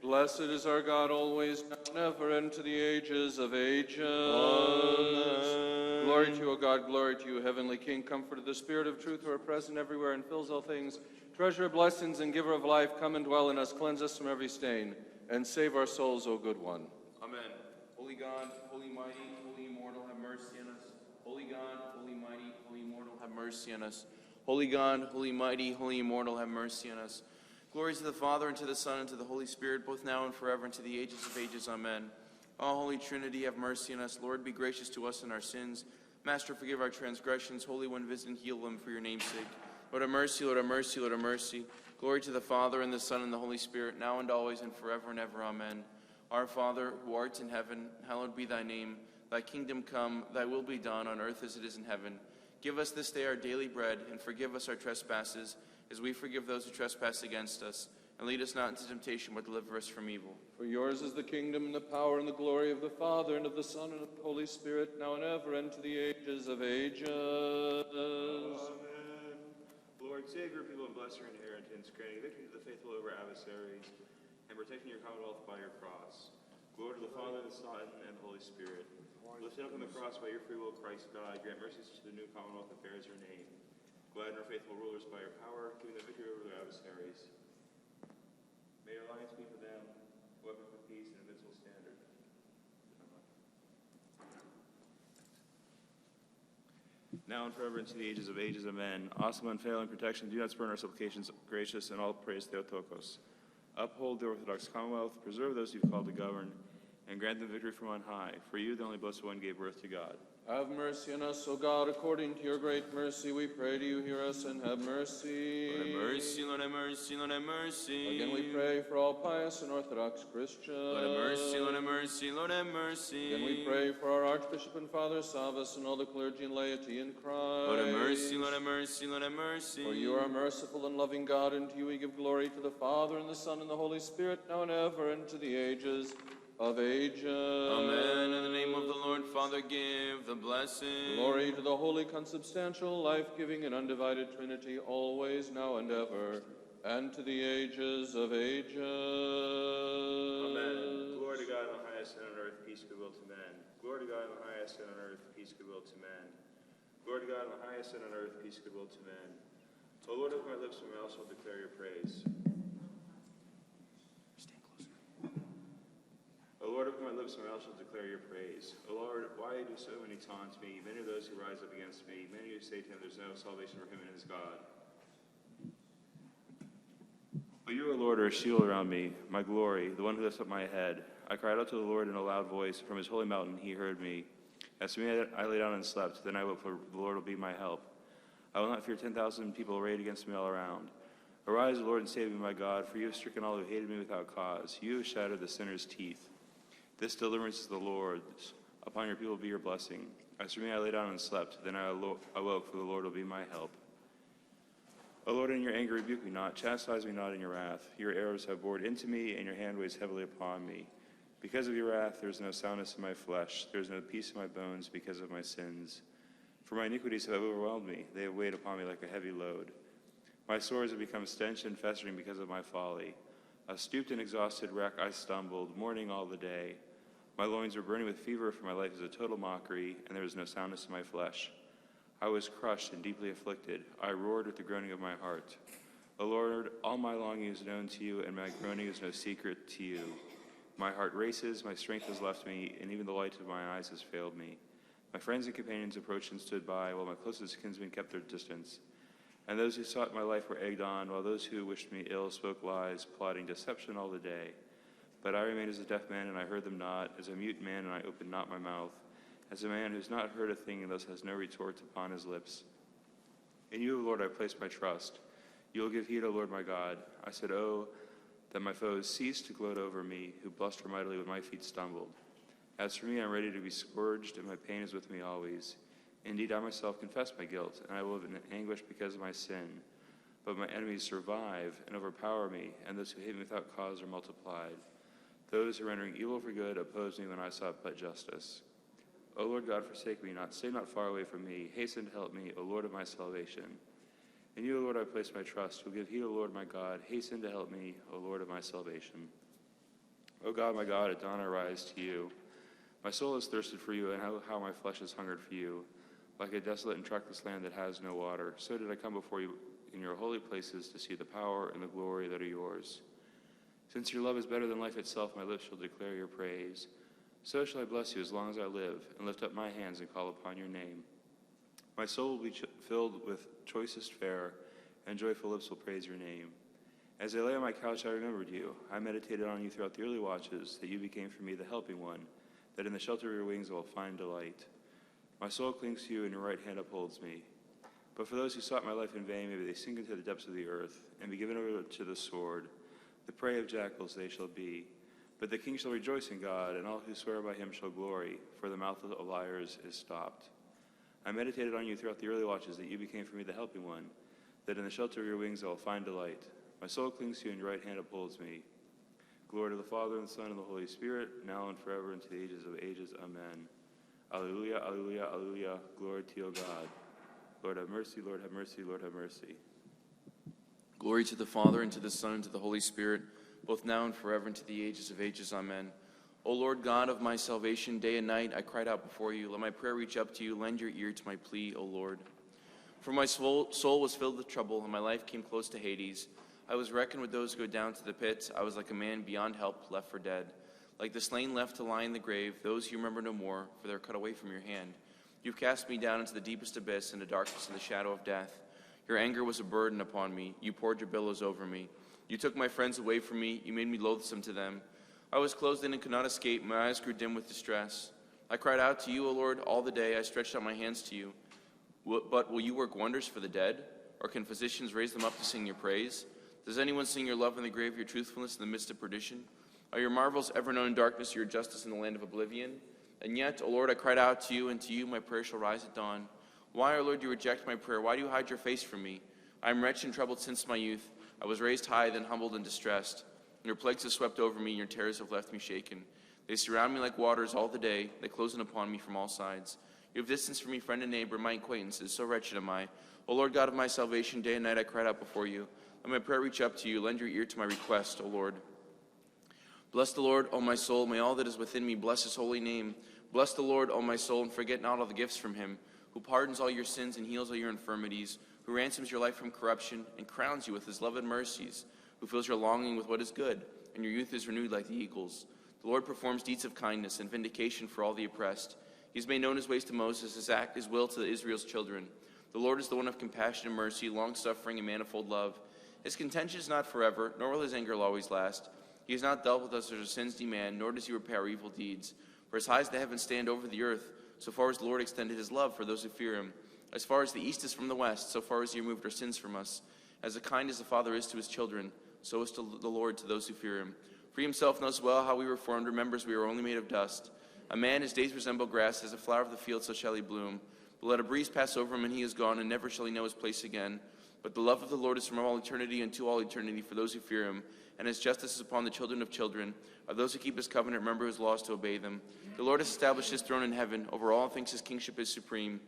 Blessed is our God, always, now and ever, and to the ages of ages. Amen. Glory to you, O God, glory to you, heavenly King, comfort of the Spirit of truth, who are present everywhere and fills all things, treasure of blessings and giver of life, come and dwell in us, cleanse us from every stain, and save our souls, O good one. Amen. Holy God, holy mighty, holy immortal, have mercy on us. Holy God, holy mighty, holy immortal, have mercy on us. Holy God, holy mighty, holy immortal, have mercy on us. Glory to the Father, and to the Son, and to the Holy Spirit, both now and forever, and to the ages of ages. Amen. O Holy Trinity, have mercy on us. Lord, be gracious to us in our sins. Master, forgive our transgressions. Holy One, visit and heal them for your name's sake. Lord, have mercy, Lord, have mercy, Lord, have mercy. Glory to the Father, and the Son, and the Holy Spirit, now and always, and forever and ever. Amen. Our Father, who art in heaven, hallowed be thy name. Thy kingdom come, thy will be done, on earth as it is in heaven. Give us this day our daily bread, and forgive us our trespasses, as we forgive those who trespass against us. And lead us not into temptation, but deliver us from evil. For yours is the kingdom, and the power, and the glory of the Father, and of the Son, and of the Holy Spirit, now and ever, and to the ages of ages. Amen. Lord, save your people and bless your inheritance, granting victory to the faithful over adversaries, and protecting your commonwealth by your cross. Glory to the Father, the Son, and the Holy Spirit. Lifted up on the cross by your free will, Christ God, grant mercies to the new commonwealth that bears your name. Gladden our faithful rulers by your power, giving them victory over their adversaries. May your alliance be for them a weapon for peace and a invincible standard. Now and forever into the ages of ages, amen. Awesome, unfailing protection, do not spurn our supplications, gracious, and all praise Theotokos. Uphold the Orthodox Commonwealth, preserve those you've called to govern, and grant them victory from on high. For you, the only blessed one, gave birth to God. Have mercy on us, O God, according to your great mercy, we pray to you, hear us, and have mercy. Lord, have mercy, Lord, have mercy, Lord, have mercy. Again we pray for all pious and Orthodox Christians. Lord, have mercy, Lord, have mercy, Lord, have mercy. Again we pray for our Archbishop and Father Savas and all the clergy and laity in Christ. Lord, have mercy, Lord, have mercy, Lord, have mercy. For you are merciful and loving God, and to you we give glory to the Father, and the Son, and the Holy Spirit, now and ever, and to the ages of ages. Amen. In the name of the Lord, Father, give the blessing. Glory to the holy, consubstantial, life-giving, and undivided Trinity, always, now, and ever, and to the ages of ages. Amen. Glory to God in the highest, and on earth peace, goodwill to men. Glory to God in the highest, and on earth peace, goodwill to men. Glory to God in the highest, and on earth peace, goodwill to men. O Lord, open my lips, and my mouth shall declare your praise. O Lord, open my lips, and my mouth shall declare your praise. O Lord, why do so many taunt me? Many are those who rise up against me. Many who say to him, there's no salvation for him in his God. But you, O Lord, are a shield around me, my glory, the one who lifts up my head. I cried out to the Lord in a loud voice. From his holy mountain he heard me. As for me, I lay down and slept. Then I woke, for the Lord will be my help. I will not fear 10,000 people arrayed against me all around. Arise, Lord, and save me, my God, for you have stricken all who hated me without cause. You have shattered the sinner's teeth. This deliverance is the Lord's. Upon your people be your blessing. As for me, I lay down and slept. Then I awoke, for the Lord will be my help. O Lord, in your anger rebuke me not. Chastise me not in your wrath. Your arrows have bored into me, and your hand weighs heavily upon me. Because of your wrath, there is no soundness in my flesh. There is no peace in my bones because of my sins. For my iniquities have overwhelmed me. They have weighed upon me like a heavy load. My sores have become stench and festering because of my folly. A stooped and exhausted wreck, I stumbled, mourning all the day. My loins were burning with fever, for my life is a total mockery, and there was no soundness in my flesh. I was crushed and deeply afflicted. I roared with the groaning of my heart. O Lord, all my longing is known to you, and my groaning is no secret to you. My heart races, my strength has left me, and even the light of my eyes has failed me. My friends and companions approached and stood by, while my closest kinsmen kept their distance. And those who sought my life were egged on, while those who wished me ill spoke lies, plotting deception all the day. But I remained as a deaf man, and I heard them not, as a mute man, and I opened not my mouth, as a man who has not heard a thing, and thus has no retort upon his lips. In you, O Lord, I place my trust. You will give heed, O Lord my God. I said, Oh, that my foes cease to gloat over me, who bluster mightily when my feet stumbled. As for me, I am ready to be scourged, and my pain is with me always. Indeed, I myself confess my guilt, and I will live in anguish because of my sin. But my enemies survive and overpower me, and those who hate me without cause are multiplied. Those who are rendering evil for good oppose me when I sought but justice. O Lord God, forsake me not. Stay not far away from me. Hasten to help me, O Lord of my salvation. In you, O Lord, I place my trust. Who give heed, O Lord my God. Hasten to help me, O Lord of my salvation. O God, my God, at dawn I rise to you. My soul has thirsted for you, and how my flesh has hungered for you. Like a desolate and trackless land that has no water, so did I come before you in your holy places to see the power and the glory that are yours. Since your love is better than life itself, my lips shall declare your praise. So shall I bless you as long as I live, and lift up my hands and call upon your name. My soul will be filled with choicest fare, and joyful lips will praise your name. As I lay on my couch, I remembered you. I meditated on you throughout the early watches, that you became for me the helping one, that in the shelter of your wings I will find delight. My soul clings to you, and your right hand upholds me. But for those who sought my life in vain, maybe they sink into the depths of the earth, and be given over to the sword. The prey of jackals they shall be. But the king shall rejoice in God, and all who swear by him shall glory, for the mouth of liars is stopped. I meditated on you throughout the early watches, that you became for me the helping one, that in the shelter of your wings I will find delight. My soul clings to you, and your right hand upholds me. Glory to the Father, and the Son, and the Holy Spirit, now and forever, and to the ages of ages. Amen. Alleluia, alleluia, alleluia. Glory to you, O God. Lord have mercy, Lord have mercy, Lord have mercy. Glory to the Father, and to the Son, and to the Holy Spirit, both now and forever, and to the ages of ages. Amen. O Lord God of my salvation, day and night I cried out before you. Let my prayer reach up to you. Lend your ear to my plea, O Lord. For my soul was filled with trouble, and my life came close to Hades. I was reckoned with those who go down to the pit. I was like a man beyond help, left for dead. Like the slain left to lie in the grave, those you remember no more, for they are cut away from your hand. You've cast me down into the deepest abyss, into darkness and the shadow of death. Your anger was a burden upon me. You poured your billows over me. You took my friends away from me. You made me loathsome to them. I was closed in and could not escape. My eyes grew dim with distress. I cried out to you, O Lord, all the day. I stretched out my hands to you. But will you work wonders for the dead? Or can physicians raise them up to sing your praise? Does anyone sing your love in the grave, your truthfulness in the midst of perdition? Are your marvels ever known in darkness, your justice in the land of oblivion? And yet, O Lord, I cried out to you, and to you my prayer shall rise at dawn. Why, O Lord, do you reject my prayer? Why do you hide your face from me? I am wretched and troubled since my youth. I was raised high, then humbled and distressed. Your plagues have swept over me, and your terrors have left me shaken. They surround me like waters all the day. They close in upon me from all sides. You have distanced from me friend and neighbor, my acquaintances. So wretched am I. O Lord God of my salvation, day and night I cried out before you. Let my prayer reach up to you. Lend your ear to my request, O Lord. Bless the Lord, O my soul. May all that is within me bless his holy name. Bless the Lord, O my soul, and forget not all the gifts from him, who pardons all your sins and heals all your infirmities, who ransoms your life from corruption and crowns you with his love and mercies, who fills your longing with what is good, and your youth is renewed like the eagles. The Lord performs deeds of kindness and vindication for all the oppressed. He has made known his ways to Moses, his will to Israel's children. The Lord is the one of compassion and mercy, long-suffering and manifold love. His contention is not forever, nor will his anger always last. He has not dealt with us as our sins demand, nor does he repay our evil deeds. For as high as the heavens stand over the earth, so far as the Lord extended his love for those who fear him. As far as the east is from the west, so far as he removed our sins from us. As kind as the Father is to his children, so is to the Lord to those who fear him. For he himself knows well how we were formed, remembers we are only made of dust. A man, his days resemble grass, as a flower of the field, so shall he bloom. But let a breeze pass over him, and he is gone, and never shall he know his place again. But the love of the Lord is from all eternity unto all eternity for those who fear him, and his justice is upon the children of children, of those who keep his covenant, remember his laws to obey them. The Lord has established his throne in heaven. Over all things his kingship is supreme.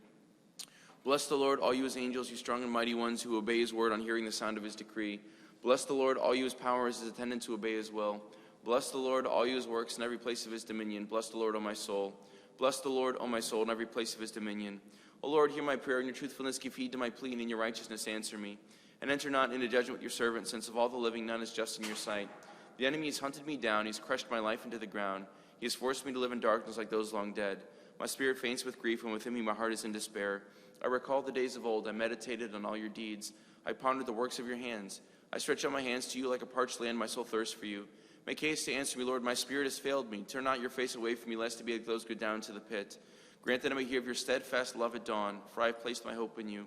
Bless the Lord, all you his angels, you strong and mighty ones who obey his word on hearing the sound of his decree. Bless the Lord, all you his powers, his attendants who obey his will. Bless the Lord, all you his works, in every place of his dominion. Bless the Lord, O my soul. Bless the Lord, O my soul, in every place of his dominion. O Lord, hear my prayer. In your truthfulness give heed to my plea, and in your righteousness answer me. And enter not into judgment with your servant, since of all the living none is just in your sight. The enemy has hunted me down. He has crushed my life into the ground. He has forced me to live in darkness like those long dead. My spirit faints with grief, and within me my heart is in despair. I recall the days of old. I meditated on all your deeds. I pondered the works of your hands. I stretch out my hands to you like a parched land. My soul thirsts for you. Make haste to answer me, Lord. My spirit has failed me. Turn not your face away from me, lest it be like those who go down to the pit. Grant that I may hear of your steadfast love at dawn, for I have placed my hope in you.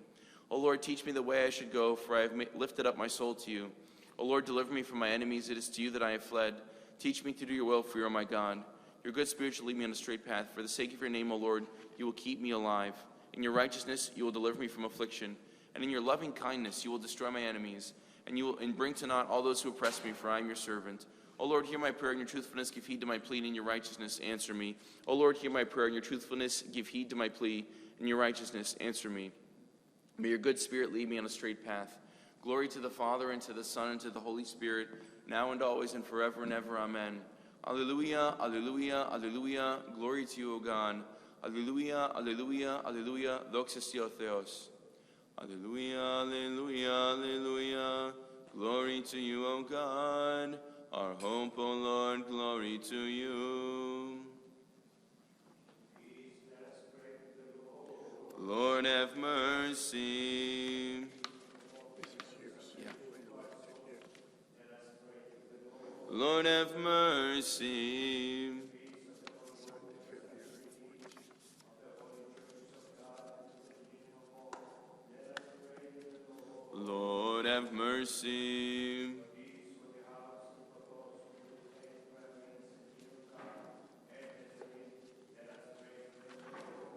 O Lord, teach me the way I should go, for I have lifted up my soul to you. O Lord, deliver me from my enemies. It is to you that I have fled. Teach me to do your will, for you are my God. Your good spirit shall lead me on a straight path. For the sake of your name, O Lord, you will keep me alive. In your righteousness you will deliver me from affliction. And in your loving kindness you will destroy my enemies. And you will bring to naught all those who oppress me, for I am your servant. O Lord, hear my prayer. In your truthfulness give heed to my plea, and in your righteousness answer me. O Lord, hear my prayer. In your truthfulness give heed to my plea, in your righteousness answer me. May your good spirit lead me on a straight path. Glory to the Father, and to the Son, and to the Holy Spirit, now and always and forever and ever. Amen. Alleluia, alleluia, alleluia. Glory to you, O God. Alleluia, alleluia, alleluia. Doxa si o Theos. Alleluia, alleluia, alleluia. Glory to you, O God. Our hope, O Lord, glory to you. Lord, have mercy. Lord, have mercy. Lord, have mercy.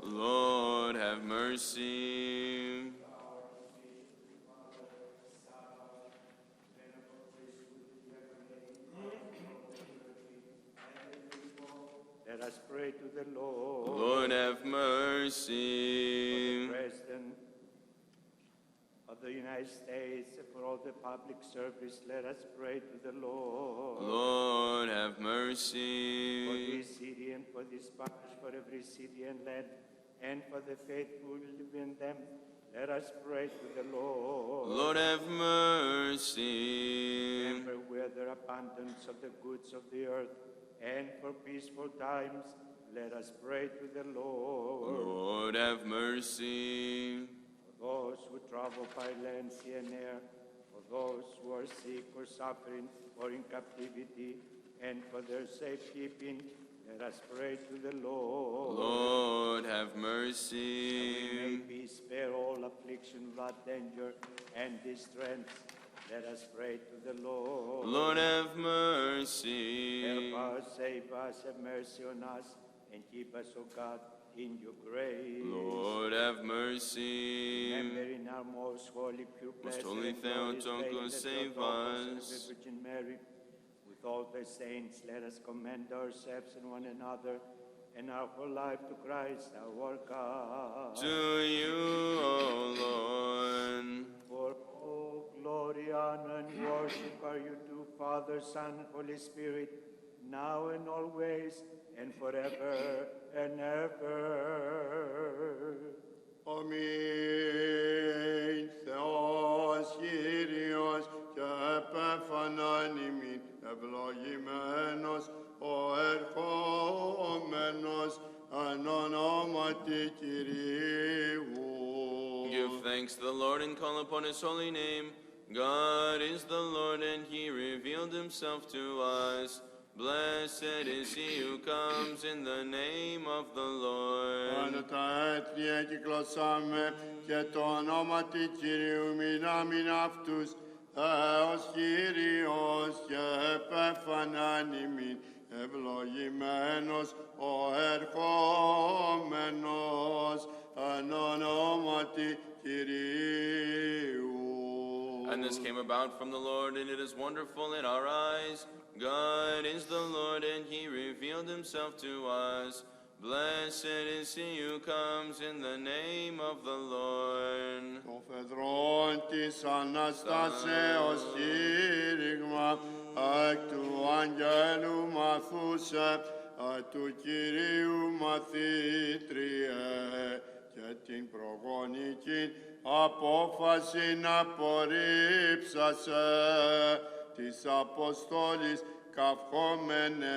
Lord, have mercy. Let us pray to the Lord. Lord, have mercy. For the President of the United States, for all the public service, let us pray to the Lord. Lord, have For mercy. this city and for this parish, for every city and land, and for the faithful who live in them, let us pray to the Lord. Lord, have mercy. Remember where the abundance of the goods of the earth, and for peaceful times, let us pray to the Lord. Lord, have mercy. For those who travel by land, sea, and air, for those who are sick or suffering or in captivity, and for their safekeeping, let us pray to the Lord. Lord, have We mercy. may be spared all affliction, blood, danger, and distress. Let us pray to the Lord. Lord, have mercy. Help us, save us, have mercy on us, and keep us, O God, in your grace. Lord, have mercy. Remember in our most holy, pure, Most blessed, holy and glorious Theotokos, faith, the save Theotokos of us. the Virgin Mary, with all the saints, let us commend ourselves and one another and our whole life to Christ our God. To you, O Lord. For all glory, honor, and worship are you due, Father, Son, and Holy Spirit, now and always, and forever and ever. Αμήν. Θεός Κύριος και επεφανάνιμην ευλογημένος ο ερχόμενος εν ονόματι Κυρίου. Give thanks to the Lord and call upon his holy name. God is the Lord, and he revealed himself to us. Blessed is he who comes in the name of the Lord. Πάνω τα έθνη εκυκλώσαμε και το ονόματι Κυρίου μηνάμιν αυτούς. Θεός Κύριος και επεφανάνιμην ευλογημένος ο ερχόμενος εν ονόματι Κυρίου. And this came about from the Lord, and it is wonderful in our eyes. God is the Lord, and he revealed himself to us. Blessed is he who comes in the name of the Lord. Το φεδρόν της Αναστάσεως κήρυγμα εκ του Αγγέλου μαθούσε, εκ του Κυρίου μαθήτριε, και την προγονική απόφαση να απορρίψασε της Αποστόλης καυχόμενε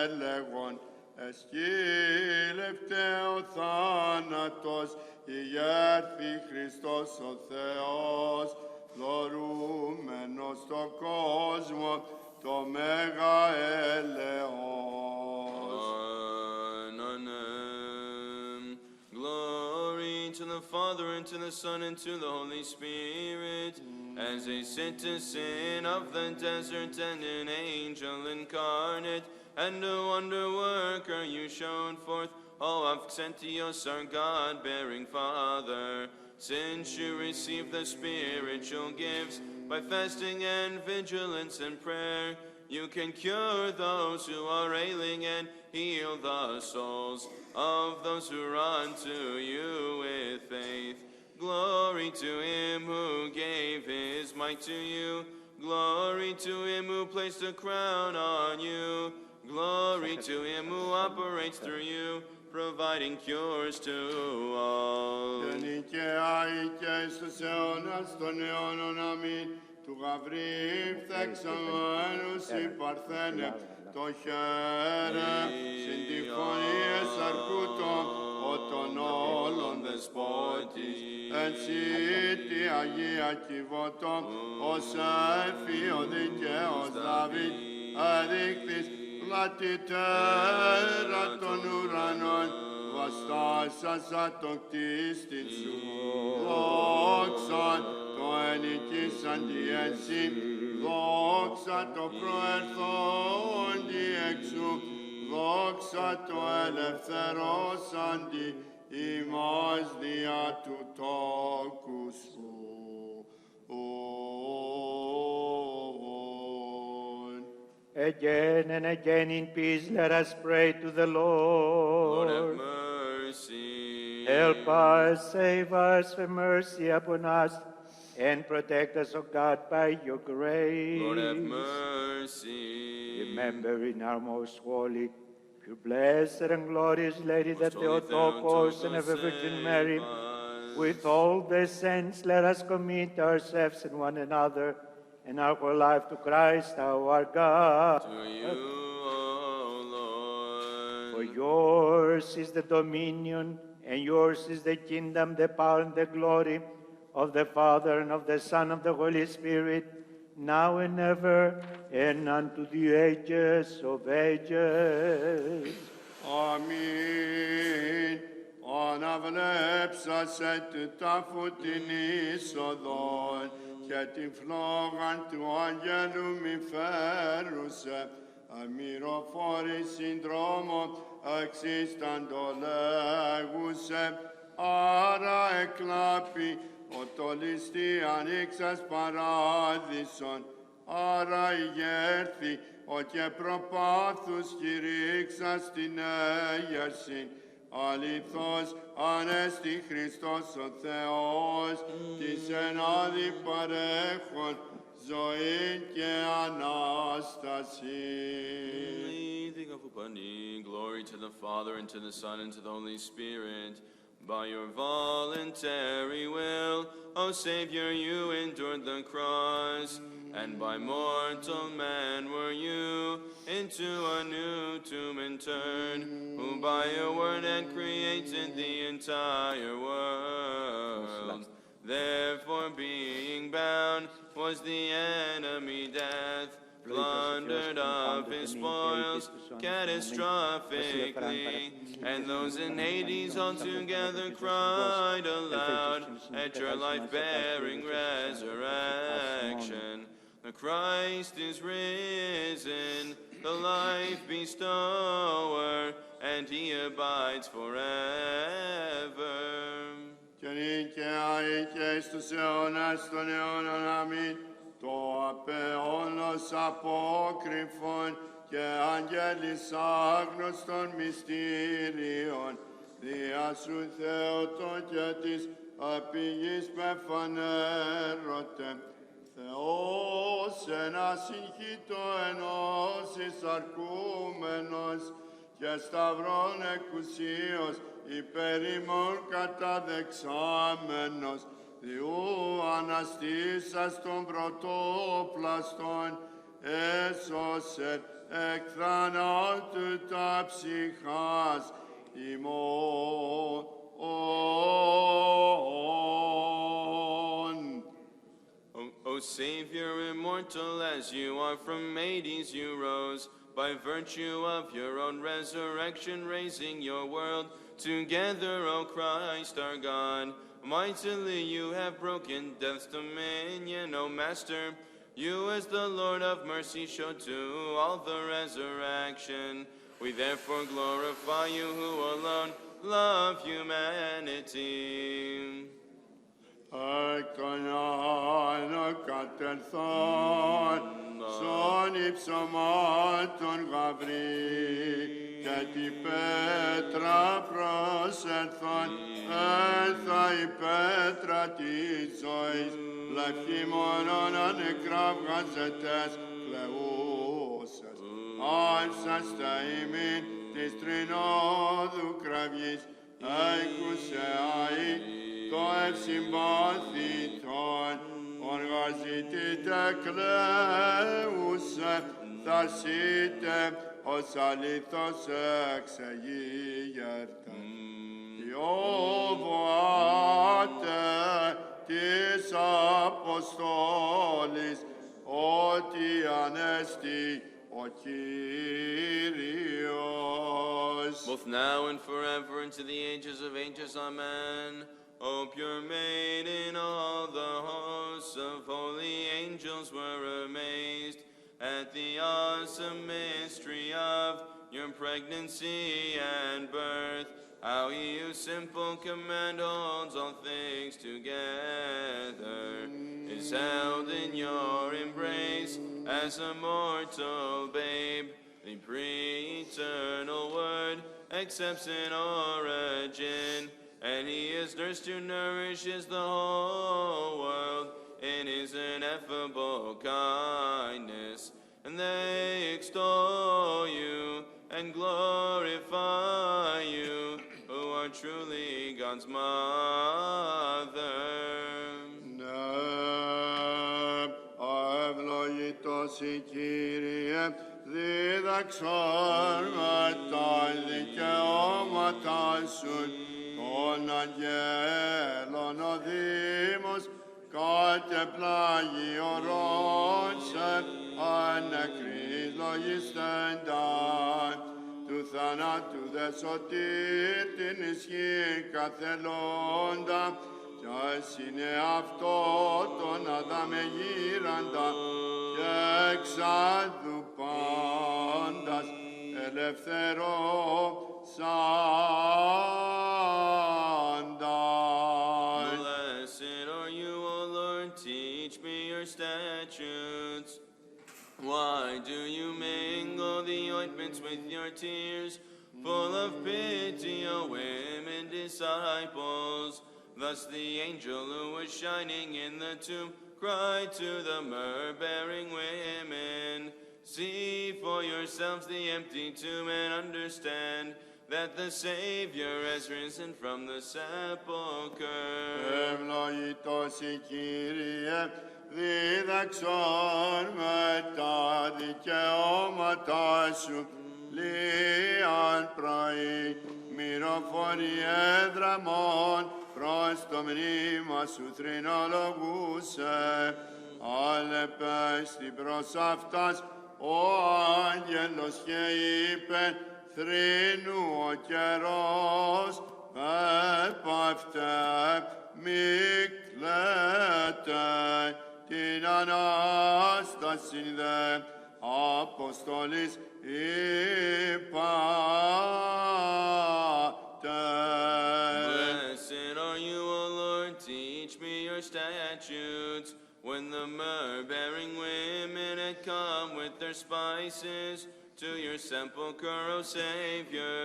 έλεγον, εσκύλευτε ο θάνατος, ηγέρθη Χριστός ο Θεός, δωρούμενος στο κόσμο το μέγα έλεος. Amen. Glory to the Father, and to the Son, and to the Holy Spirit, as a citizen of the desert and an angel incarnate, and a wonder worker you shone forth, O Avxentios, our God-bearing Father, since you received the spiritual gifts by fasting and vigilance and prayer, you can cure those who are ailing and heal the souls of those who run to you with faith. Glory to him who gave his might to you. Glory to him who placed a crown on you. Glory to him who operates through you, providing cures to all. Και νικαίοι και στους αιώνας των αιώνων αμήν, του Γαβρίλ θεξαμένους η Παρθένε, το χαίρε, συν τη φωνήες αρκούτων, ο των όλων δεσπότης, έτσι τη Αγία Κιβωτών, ως έφη ο δικαίος Δαβίδ, έδεικτης πλατητέρα των ουρανών, βαστάσασα τον κτίστην σου. Δόξα το ενοικήσαντι εσύ, δόξα το προερθόντι εξού, δόξα το ελευθερώσαντι ημάς δια του τόκου σου. Again and again in peace let us pray to the Lord have Lord. mercy. Help us, save us, have mercy upon us, and protect us, O God, by your grace. Lord have mercy. Remember in our most holy, pure, blessed, and glorious Lady, that Theotokos and ever Virgin Mary, with all the saints, let us commit ourselves and one another and our whole life to Christ our God. To you, O Lord. For yours is the dominion, and yours is the kingdom, the power, and the glory of the Father, and of the Son, and of the Holy Spirit, now and ever, and unto the ages of ages. Αμήν. Αναβλέψασε του τάφου την είσοδον και την φλόγαν του αγγέλου μη φέρουσε. Αμυροφόρη συνδρόμο εξίσταντο λέγουσε. Άρα εκλάπη ο το ληστή ανοίξας παράδεισον. Άρα ηγέρθη ο και προπάθους κηρύξας την έγερσιν. Αληθώς ανέστη Χριστός ο Θεός, της εν άδη παρέχον ζωή και Ανάσταση. Breathing of Upani, glory to the Father, and to the Son, and to the Holy Spirit. By your voluntary will, O Savior, you endured the cross, and by mortal man were you into a new tomb interned, who by your word had created the entire world. Therefore, being bound, was the enemy death, plundered of his spoils catastrophically, and those in Hades altogether cried aloud at your life-bearing resurrection. The Christ is risen, the life bestower, and he abides forever. Και νικαίοι και εις τους αιώνας των αιώνων αμήν, το απεώνος απόκρυφον και αγγέλης άγνωστων μυστήριων, δια σου Θεότο και της απηγής πεφανέρωτε. Θεός ένα συγχύτω ενώσεις αρκούμενος και σταυρών εκουσίως υπερήμων καταδεξάμενος, διού αναστήσας των πρωτόπλαστων, έσωσε εκ θανάτου τα ψυχάς ημών. O Savior, immortal as you are, from Hades you rose, by virtue of your own resurrection, raising your world together, O Christ our God. Mightily you have broken death's dominion, O Master. You as the Lord of mercy show to all the resurrection. We therefore glorify you who alone love humanity. Εκ των άλλων κατερθών, σον υψωμάτων Γαβρή, και την πέτρα προσερθών, έλθα η πέτρα της ζωής, λευκή μόνον ανεκραυγαζετές κλαιούσες. Άλσαστε ημίν της τρινόδου κραυγής, έκουσε αεί το ευσυμπάθητον, οργαζητείτε κλαίουσε, θα σείτε ως αλήθως εξεγίγερτε. Ιωβάτε της Αποστόλης, ότι ανέστη ο Κύριος. Both now and forever into the ages of ages. Amen. O pure maiden, all the hosts of holy angels were amazed at the awesome mystery of your pregnancy and birth. How you simple command holds all things together, is held in your embrace as a mortal babe. The pre-eternal word accepts an origin, and he is nursed who nourishes the whole world in his ineffable kindness. And they extol you and glorify you, who are truly God's mother. Ευλογητός η Κύριε, δίδαξον με τα δικαιώματα σου, των αγγέλων ο Δήμος, κατεπλάγει ορών σε ανεκρής λογιστέντα, του θανάτου δε σωτήρ την ισχύ καθελώντα, κι είναι αυτό τον Αδάμε γύραντα, και εξάδου πάντας ελευθερώσαντας. Blessed are you, O Lord, teach me your statutes. Why do you mingle the ointments with your tears? Full of pity, O women disciples. Thus the angel who was shining in the tomb cried to the myrrh-bearing women, see for yourselves the empty tomb and understand that the Savior has risen from the sepulchre. Ευλογητός η Κύριε, δίδαξον με τα δικαιώματα σου, λίαν πρωί, μυροφοριέ δραμών, προς το μνήμα σου θρηνολογούσε, αλεπέστη προς αυτάς ο άγγελος και είπε, θρήνου ο καιρός, επαυτέ, μη κλαίτε, την Ανάσταση δε Αποστολής είπατε. Blessed are you, O Lord, teach me your statutes. When the myrrh-bearing women had come with their spices to your sepulchre, O Savior,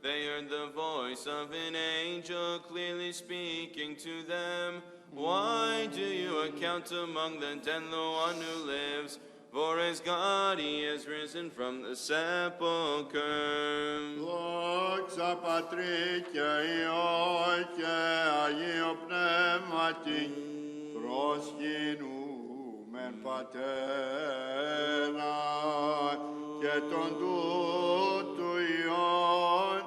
they heard the voice of an angel clearly speaking to them. Why do you account among the dead the one who lives? For as God he has risen from the sepulchre. Δόξα Πατρί και Υιό και Αγίο Πνεύματι, προσκυνούμεν Πατέρα και τον τούτου Υιόν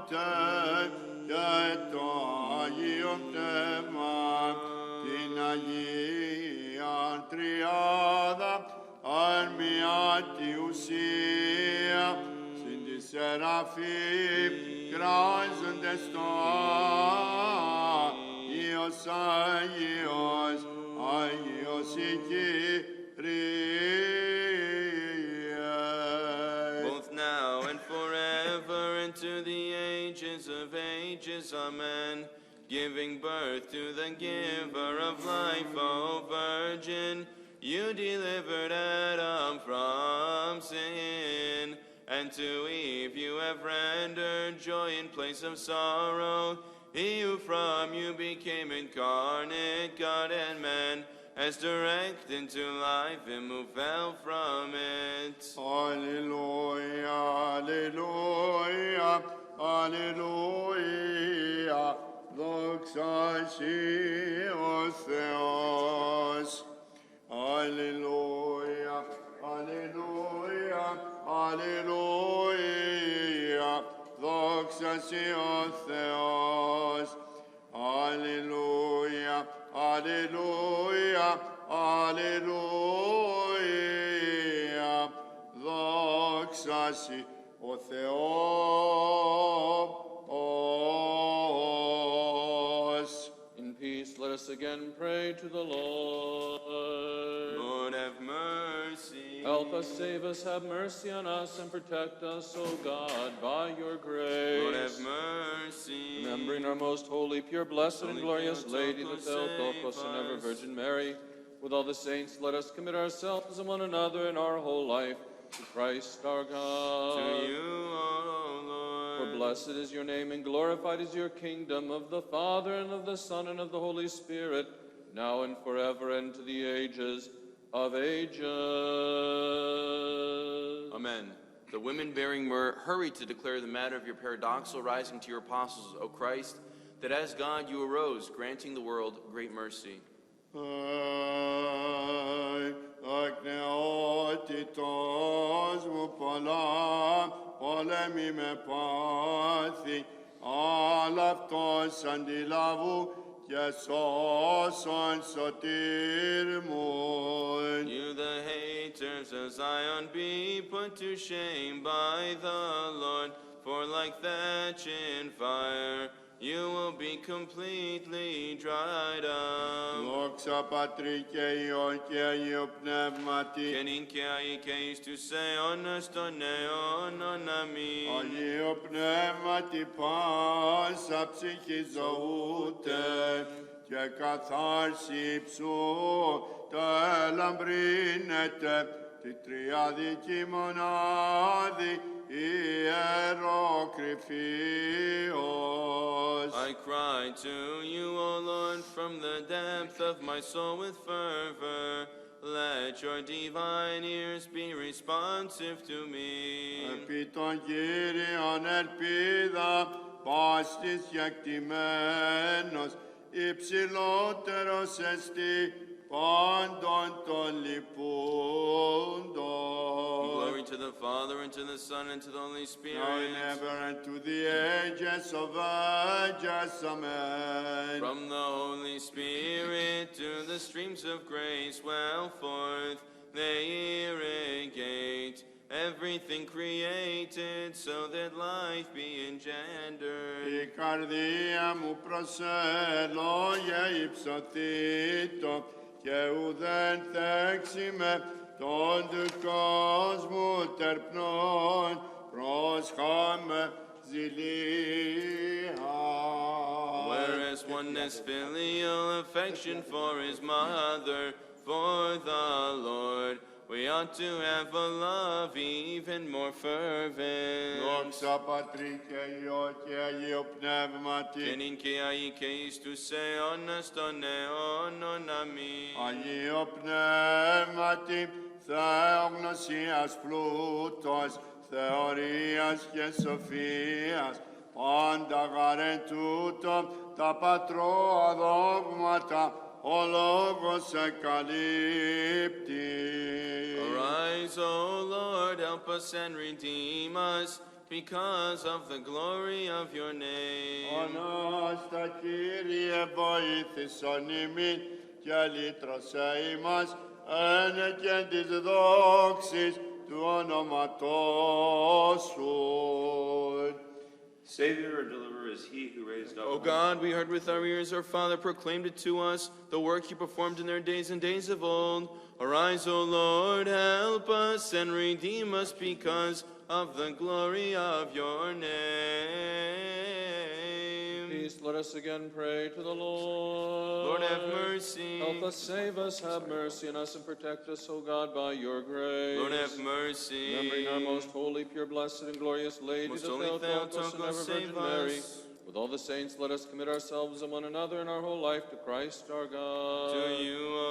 και το Αγίο Πνεύμα, την Αγία Τριάδα, αν μια τη ουσία, συν τη Σεραφείμ, κράζονται στο Άγιος Άγιος, Άγιος η Κύριε. Both now and forever into the ages of ages, amen. Giving birth to the giver of life, O Virgin, you delivered Adam from sin, and to Eve you have rendered joy in place of sorrow. He who from you became incarnate, God and man, has direct into life him who fell from it. Alleluia, Αλληλούια, δόξα σοι ο Θεός. Αλληλούια, αλληλούια, αλληλούια, δόξα σοι ο Θεός. Αλληλούια, αλληλούια, αλληλούια, δόξα σοι ο Θεός. In peace, let us again pray to the Lord. Lord, have mercy. Help us, save us, have mercy on us, and protect us, O God, by your grace. Lord, have mercy. Remembering our most holy, pure, blessed, and Holy glorious Lady, the Theotokos, Theotokos save and ever us. Virgin Mary, with all the saints, let us commit ourselves and one another in our whole life to Christ our God. To you, O Lord. For blessed is your name, and glorified is your kingdom, of the Father, and of the Son, and of the Holy Spirit, now and forever, and to the ages of ages. Amen. The women bearing myrrh hurried to declare the matter of your paradoxal rising to your apostles, O Christ, that as God you arose, granting the world great mercy. Ακνεότητος μου πολλά, πολέμη με πάθη, αλλά αυτός αντιλάβου και σώσον σωτήρ μου. You the haters of Zion be put to shame by the Lord, for like thatch in fire, you will be completely dried up. Δόξα Πατρί και Υιό και Αγίου Πνεύματι, Και νυν και αεί και εις τους αιώνας των αιώνων. Αμήν. Αγίο Πνεύματι πάσα ψυχή ζωούτε και καθάρση ψού το ελαμπρύνεται τη τριάδικη μονάδη ιεροκρηφίος. I cry to you, O Lord, from the depth of my soul with fervor. Let your divine ears be responsive to me. Επί των Κύριων ελπίδα πάστης γεκτημένος υψηλότερος εστί πάντων των λυπούντων. Glory to the Father, and to the Son, and to the Holy Now and Spirit. ever and to the ages of ages. Amen. From the Holy Spirit to the streams of grace well forth, they irrigate everything created so that life be engendered. Η καρδία μου προσέλογε υψωθήτω και ουδέν θέξιμε τον του κόσμου τερπνών προσχάμε ζηλία. Whereas oneness filial affection for his mother, for the Lord, we ought to have a love even more fervent. Δόξα Πατρί και Υιό και Αγίου Πνεύματι, Και νυν και αεί και εις τους αιώνας των αιώνων. Αμήν. Αγίο Πνεύματι, θεογνωσίας πλούτος, θεωρίας και σοφίας, πάντα γαρεν τούτο τα πατρόα δόγματα, ο λόγος εκαλύπτει. Arise, O Lord, help us and redeem us because of the glory of your name. Ανάστα Κύριε βοήθησον ημίν και λύτρωσέ ημάς ένεκεν της δόξης του ονόματός σου. Savior or deliverer is he who raised up. O God, we heard with our ears, our Father proclaimed it to us, the work you performed in their days and days of old. Arise, O Lord, help us and redeem us because of the glory of your name. Peace, let us again pray to the Lord. Lord, have mercy. Help us, save us, have mercy on us, and protect us, O God, by your grace. Lord, have mercy. Remembering our most holy, pure, blessed, and glorious Lady, Most the holy Theotokos and Theotokos, ever Virgin save Mary, us. with all the saints, let us commit ourselves and one another in our whole life to Christ our God. To you, O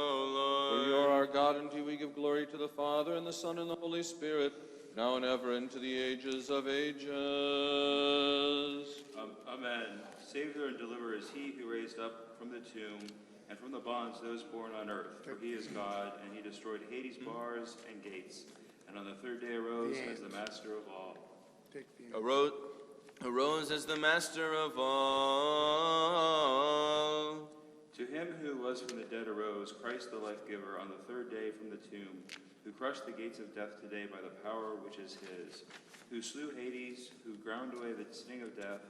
For Lord. you are our God, and to you we give glory to the Father, and the Son, and the Holy Spirit, now and ever into the ages of ages. Amen. Savior and deliverer is he who raised up from the tomb and from the bonds those born on earth. For he is God, and he destroyed Hades' bars and gates, and on the third day arose as the master of all. Arose as the master of all. To him who was from the dead arose, Christ the life-giver, on the third day from the tomb, who crushed the gates of death today by the power which is his, who slew Hades, who ground away the sting of death,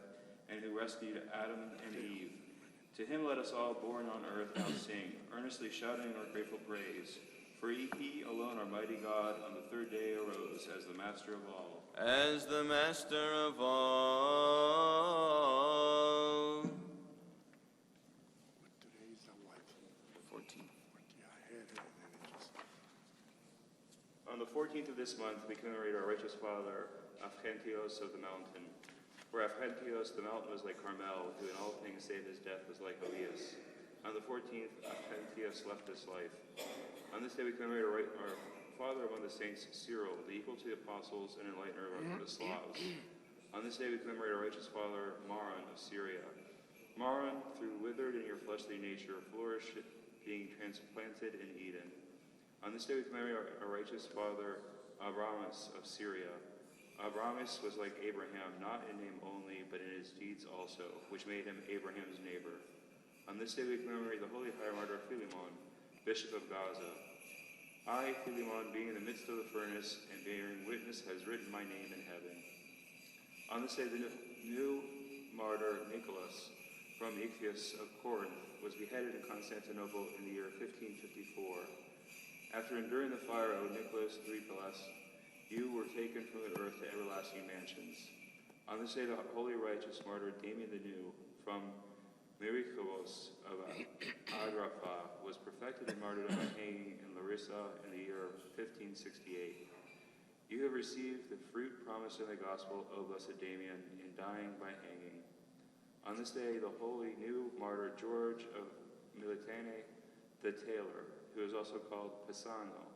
and who rescued Adam and Eve. To him let us all born on earth now sing, earnestly shouting our grateful praise. For he alone, our mighty God, on the third day arose as the master of all. As the master of all. 14. On the 14th of this month, we commemorate our righteous father, Avgentios of the mountain. For Avgentios, the mountain was like Carmel, who in all things save his death was like Elias. On the 14th, Avgentios left this life. On this day, we commemorate our father among the saints, Cyril, the equal to the apostles and enlightener of the Slavs. On this day, we commemorate our righteous father, Maron of Syria. Maron, through withered in your fleshly nature, flourished, being transplanted in Eden. On this day, we commemorate our righteous father, Abramus of Syria. Abramus was like Abraham, not in name only, but in his deeds also, which made him Abraham's neighbor. On this day, we commemorate the holy high martyr Philemon, bishop of Gaza. I, Philemon, being in the midst of the furnace and bearing witness, has written my name in heaven. On this day, the new martyr Nicholas from Ichthios of Corinth was beheaded in Constantinople in the year 1554. After enduring the fire, O Nicholas, the blessed, you were taken from the earth to everlasting mansions. On this day, the holy righteous martyr Damien the New from Myricavos of Agrapha was perfected in martyrdom by hanging in Larissa in the year 1568. You have received the fruit promised in the gospel, O blessed Damien, in dying by hanging. On this day, the holy new martyr George of Militane the tailor, who is also called Pisano,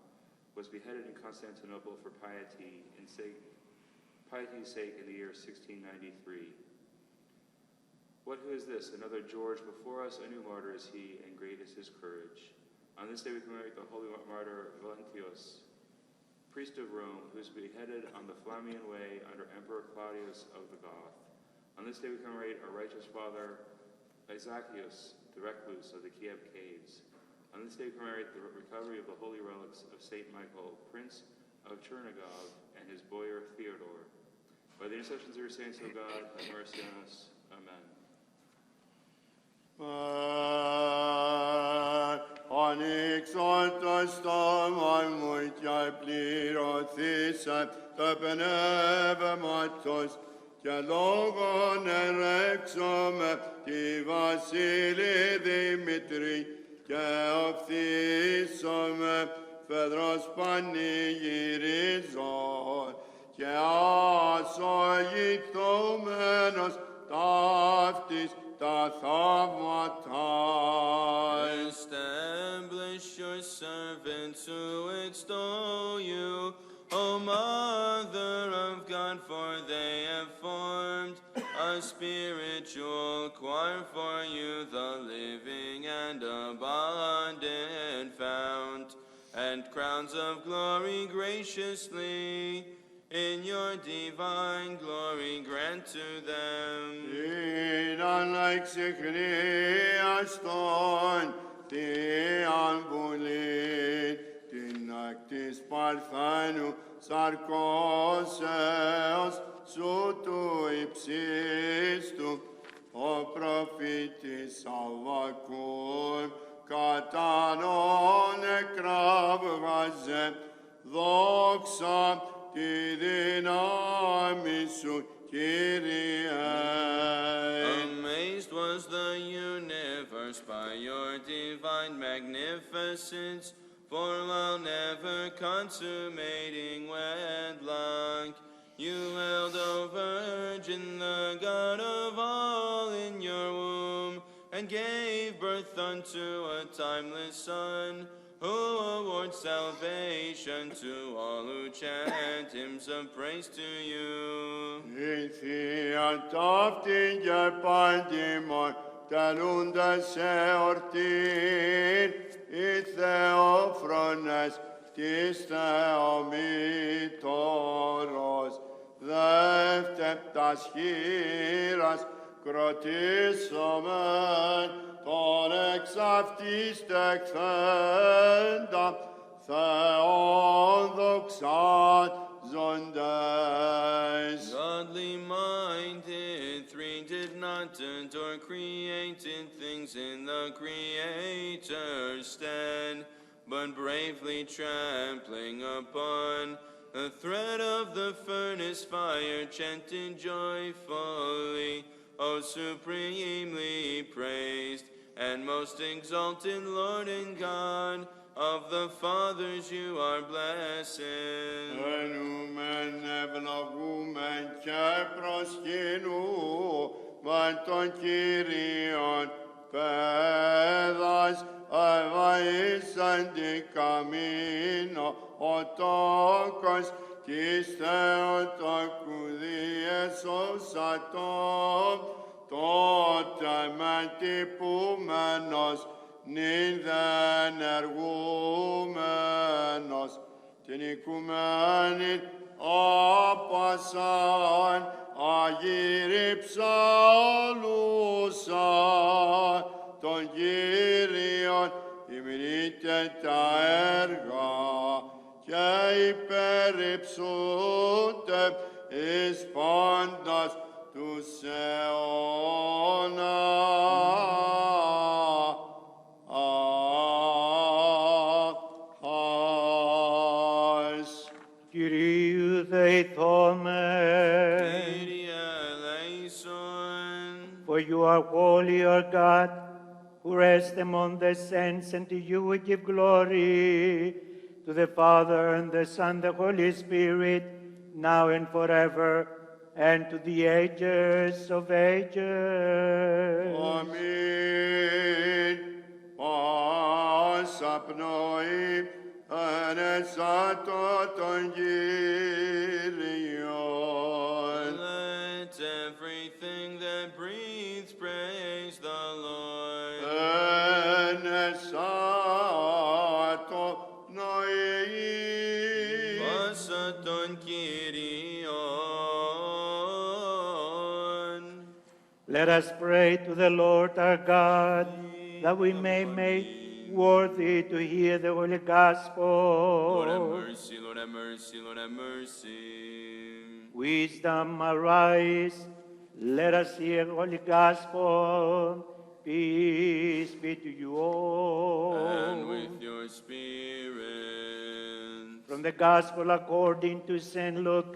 was beheaded in Constantinople for piety's sake in the year 1693. What who is this? Another George before us, a new martyr is he, and great is his courage. On this day we commemorate the holy martyr Valentios, priest of Rome, who was beheaded on the Flammian Way under Emperor Claudius of the Goth. On this day we commemorate our righteous father Isaacos, the recluse of the Kiev caves. On this day we commemorate the recovery of the holy relics of Saint Michael, Prince of Chernigov, and his boyar Theodore. By the intercessions of your saints, O God, have mercy on us. Amen. Onyx stomai multia plirothisa, tapeneve matos, και λόγων ερέξομαι τη Βασίλη Δημητρή και οφθήσομαι Φεδρός πανηγυριζών και ασογηθούμενος ταύτης τα θαύματα. Establish your servants who extol you, O Mother of God, for they have formed a spiritual choir for you, the living and abundant fount, and crowns of glory graciously in your divine glory grant to them. Ήταν εξυχνίαστον Θείαν Βουλήν, την ακτής Παρθένου σαρκώσεως σου του υψίστου, ο προφήτης Αββακούμ κατανόν εκράβγαζε, δόξα τη δύναμη σου, Kyrie. Amazed was the universe by your divine magnificence, for while never consummating wedlock, you held, O Virgin, the God of all in your womb, and gave birth unto a timeless Son, who awards salvation to all who chant hymns of praise to you. Ithia tafti gepaldimon, talunda se ortin, Theophrones, tis Theomitoros, δεύτερτας χείρας κροτήσομεν, τον εξ αυτής τεκθέντα, Θεόν δοξάζοντες. Godly minded, three did not adore created things in the Creator's stead, but bravely trampling upon the thread of the furnace fire, chanted joyfully, O supremely praised and most exalted Lord and God, of the fathers you are blessed. Ενούμεν ευλογούμεν και προσκυνούμεν τον Κύριον, παιδας ευαΐσαντι καμίνο, ο τόκος της Θεοτόκου διεσώσατον, τότε μεν τυπούμενος, νυν δεν εργούμενος, την οικουμένην άπασαν αγύρι ψαλούσαν τον Κύριον, ημνείτε τα έργα και υπερυψούνται εις πάντας τους αιώνας. Κυρίου δεηθόμεν. Kyrie eleison. For you are holy, our God, who rest among the saints, and to you we give glory, to the Father, and the Son, the Holy Spirit, now and forever, and to the ages of ages. Αμήν. Πάσα πνοή ενεσάτω τον Κύριον. Let everything that breathes praise the Lord. Ενεσάτω πνοή. Πάσα τον Κύριον. Let us pray to the Lord our God, that we may make worthy to hear the Holy Gospel. Lord have mercy, Lord have mercy, Lord have mercy. Wisdom, arise. Let us hear Holy Gospel. Peace be to you all. And with your spirit. From the Gospel according to St. Luke,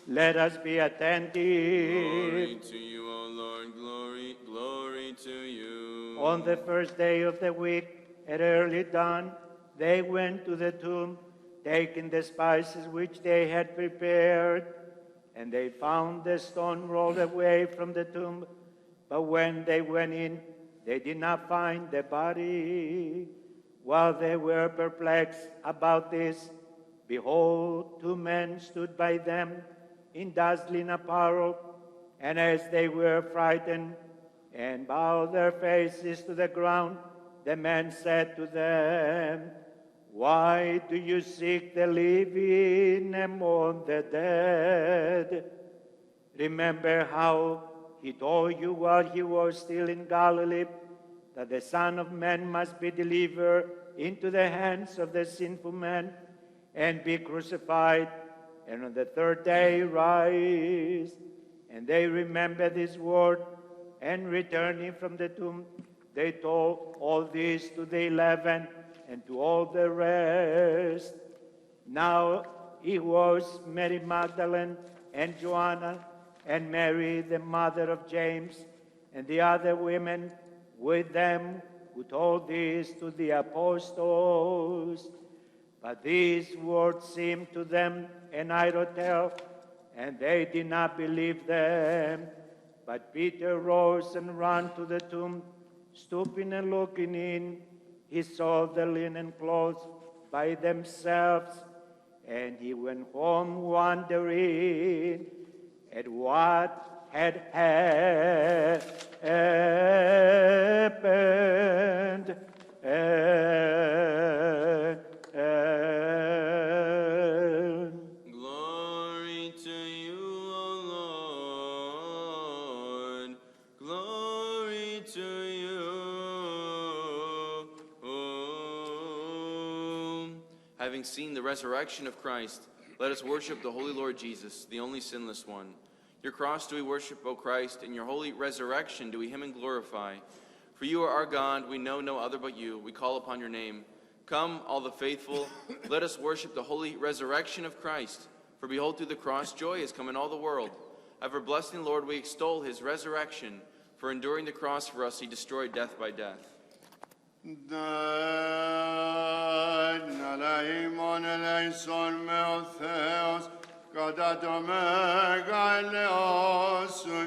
let us be attentive. Glory to you, O Lord, glory, glory to you. On the first day of the week, at early dawn, they went to the tomb, taking the spices which they had prepared, and they found the stone rolled away from the tomb. But when they went in, they did not find the body. While they were perplexed about this, behold, two men stood by them in dazzling apparel, and as they were frightened and bowed their faces to the ground, the man said to them, "Why do you seek the living among the dead? Remember how he told you while he was still in Galilee that the Son of Man must be delivered into the hands of the sinful men and be crucified, and on the third day rise." And they remembered this word, and returning from the tomb, they told all this to the 11 and to all the rest. Now it was Mary Magdalene and Joanna and Mary, the mother of James, and the other women with them who told this to the apostles. But these words seemed to them an idle tale, and they did not believe them. But Peter rose and ran to the tomb. Stooping and looking in, he saw the linen clothes by themselves, and he went home wondering at what had happened. Glory to you, O Lord. Glory to you. Having seen the resurrection of Christ, let us worship the Holy Lord Jesus, the only sinless one. Your cross do we worship, O Christ, and your holy resurrection do we hymn and glorify. For you are our God, we know no other but you. We call upon your name. Come, all the faithful, let us worship the holy resurrection of Christ. For behold, through the cross, joy has come in all the world. Ever blessing Lord, we extol his resurrection. For enduring the cross for us, he destroyed death by death. Nalaimon eleison me Theos, κατά το μεγαλεός σου,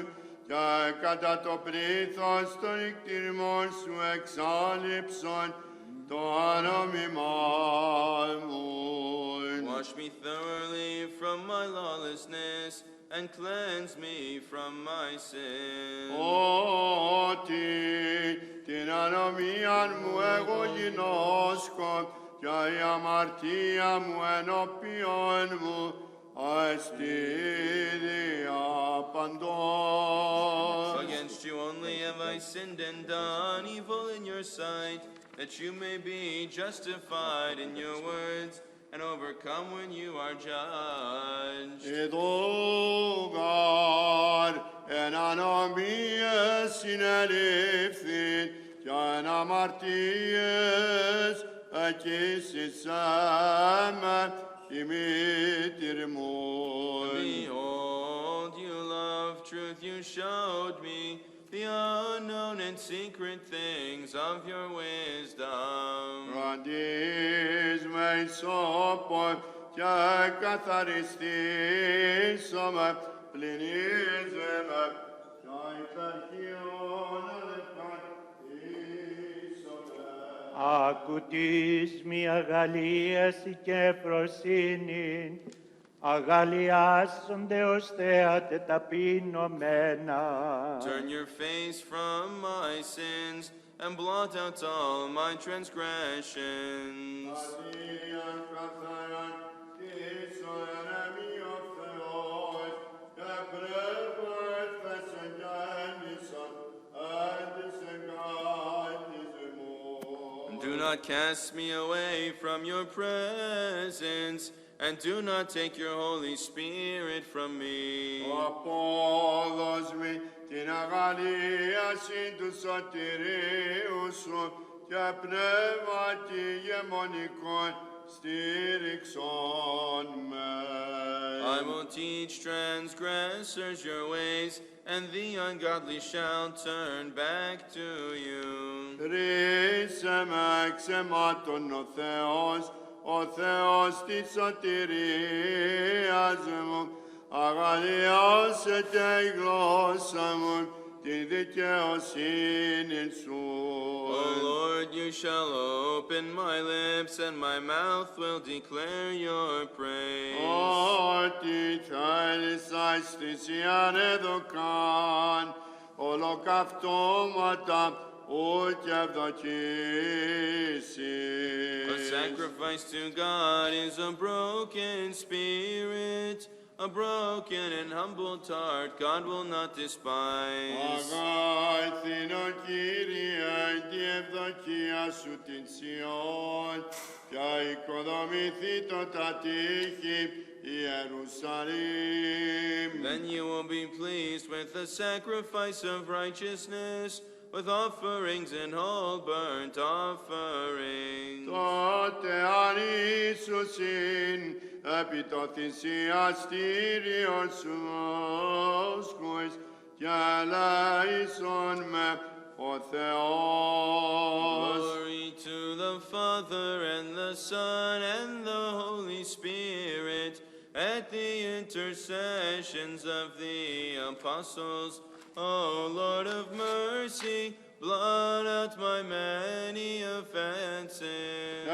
και κατά το πλήθος των εκτιμών σου εξάλληψον το ανόμημά μου. Wash me thoroughly from my lawlessness, and cleanse me from my sin. Ότι την ανομίαν μου εγώ γινώσκω, και η αμαρτία μου ενώπιον μου, αστή διαπαντός. Against you only have I sinned and done evil in your sight, that you may be justified in your words, and overcome when you are judged. Ιδούγαρ εν ανομίες συνελήφθην, και εν αμαρτίες εκείσισέμε η μήτηρ μου. Behold, you love truth, you showed me the unknown and secret things of your wisdom. Ραντής με ισόπων και καθαριστήσαμε, πληνίζεμε, και υπερχείων ελευθερήσαμε. Άκου της μη αγαλίαση και φροσύνη, αγαλιάσονται ως θέατε ταπεινωμένα. Turn your face from my sins and blot out all my transgressions. Αδίαν καθαράν της ο ερεμίος Θεός, και πνεύμα έφεσεν γέννησαν, έντυσεν γάτισμον. Do not cast me away from your presence, and do not take your Holy Spirit from me. Απόδος μη την αγαλίαση του σωτηρίου σου, και πνεύματι γεμονικών στήριξον με. I will teach transgressors your ways, and the ungodly shall turn back to you. Ρίσε με εξαιμάτων ο Θεός της σωτηρίας μου, αγαλιάσετε η γλώσσα μου τη δικαιοσύνη σου. O Lord, you shall open my lips, and my mouth will declare your praise. Ότι θέλησας θυσίαν εδωκάν, ολοκαυτώματα ούτε ευδοκίσεις. A sacrifice to God is a broken spirit, a broken and humble heart God will not despise. Αγάθινο Κύριε, τη ευδοκία σου την Σιών, και οικοδομηθεί το τα τείχη Ιερουσαλήμ. Then you will be pleased with the sacrifice of righteousness, with offerings and whole burnt offerings. Τότε αν Ιησουσιν επί το θυσιαστήριο σου όσκουες, και ελέησον με ο Θεός. Glory to the Father, and the Son, and the Holy Spirit, at the intercessions of the apostles. O Lord of mercy, blot out my many offenses.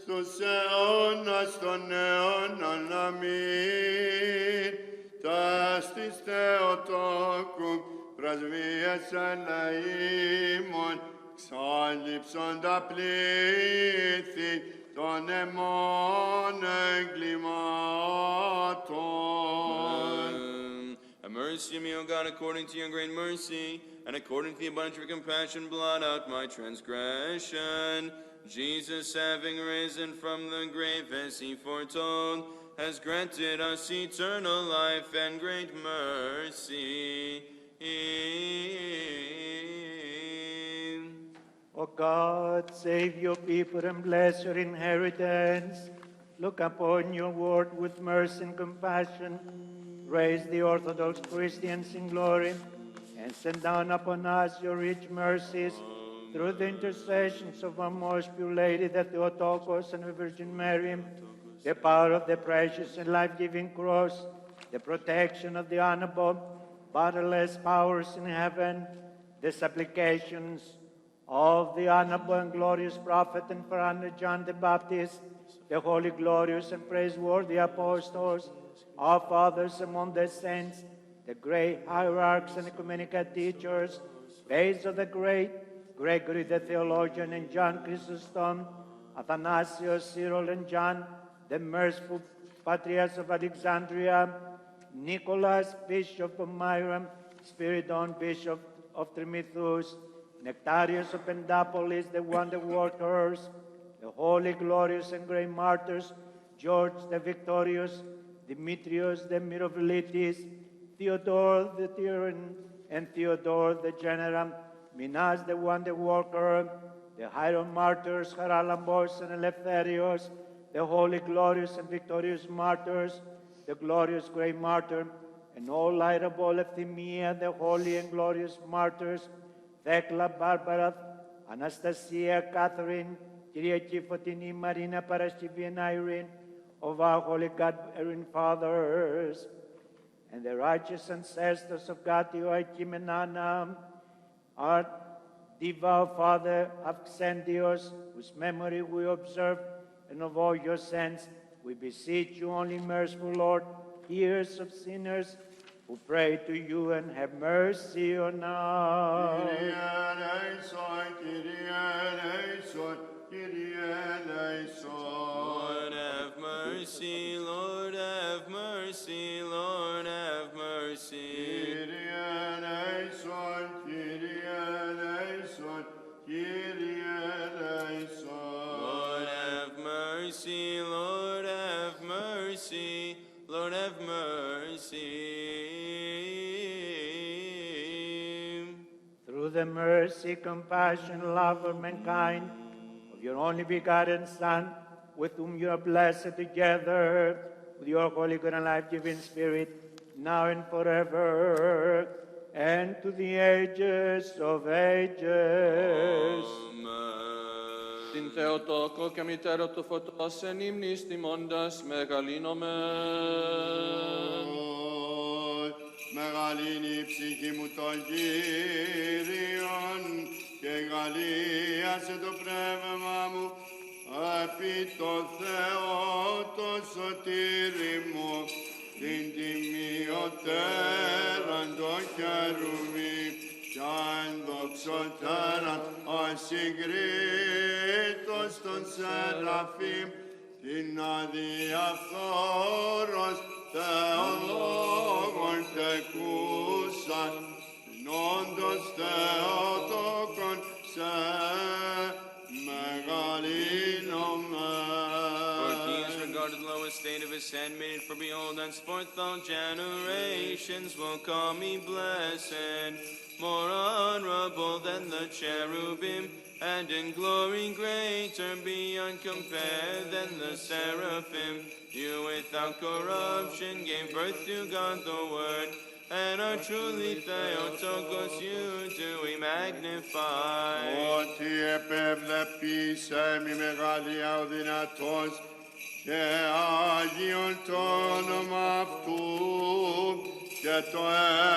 Στους αιώνας των αιώνων, αμήν. Τας της Θεοτόκου πρεσβείας ελεήμων, ξάλειψοντα πλήθη των αιμών εγκλημάτων. Have mercy on me, O God, according to your great mercy, and according to the abundance of your compassion, blot out my transgression. Jesus, having risen from the grave as he foretold, has granted us eternal life and great mercy. O God, save your people and bless your inheritance. Look upon your word with mercy and compassion. Raise the Orthodox Christians in glory, and send down upon us your rich mercies through the intercessions of our most pure Lady, the Theotokos and the Virgin Mary, the power of the precious and life-giving cross, the protection of the honorable, bodiless powers in heaven, the supplications of the honorable and glorious prophet and Father John the Baptist, the holy, glorious, and praiseworthy apostles, our fathers among the saints, the great hierarchs and ecumenical teachers, based of the great Gregory the theologian and John Chrysostom, Athanasius, Cyril, and John, the merciful patriarchs of Alexandria, Nicholas, Bishop of Myra, Spiridon, Bishop of Trimithus, Nectarius of Pendapolis, the wonder workers, the holy, glorious, and great martyrs, George the Victorious, Demetrius the Mirophilitis, Theodore the Tyrant, and Theodore the General, Minas the wonder worker, the Hieron martyrs, Haralambos and Eleftherios, the holy, glorious, and victorious martyrs, the glorious great martyr, and all lighterable Euphemia, the holy and glorious martyrs, Thecla, Barbara, Anastasia, Catherine, Kyriaki, Fotini, Marina, Paraskevi, and Irene, of our holy God-bearing fathers, and the righteous ancestors of God, Joachim and Anna, our devout father Absendios, whose memory we observe, and of all your saints, we beseech you, only merciful Lord, hearers of sinners, who pray to you, and have mercy on us. Kyrie eleison, Kyrie eleison, Kyrie eleison. Lord have mercy, Lord have mercy, Lord have mercy. Kyrie eleison, Kyrie eleison, Kyrie eleison. Lord have mercy, Lord have mercy, Lord have mercy. Through the mercy, compassion, love of mankind, of your only begotten Son, with whom you are blessed together, with your holy, good, and life-giving Spirit, now and forever, and to the ages of ages. Amen. Την Θεοτόκο και μητέρα του φωτός εν ύμνης τιμώντας μεγαλύνομαι. Μεγαλύνει η ψυχή μου τον Κύριον και γαλλίασε το πνεύμα μου επί το Θεό το σωτήρι μου, την τιμιωτέραν το χερουβί κι αν δοξωτέραν ασυγκρίτως των Σεραφείμ, την αδιαφθόρος Θεολόγων τεκούσαν, όντως Θεοτόκον σε μεγαλύνομαι. For he has regarded the low estate of his handmaiden, for behold, henceforth all generations will call me blessed. More honorable than the cherubim, and in glory greater beyond compare than the seraphim. You without corruption gave birth to God the Word, and are truly Theotokos, you do we magnify. Ότι επευλεπήσε μη μεγαλεία ο δυνατός και Άγιον το όνομα αυτού και και το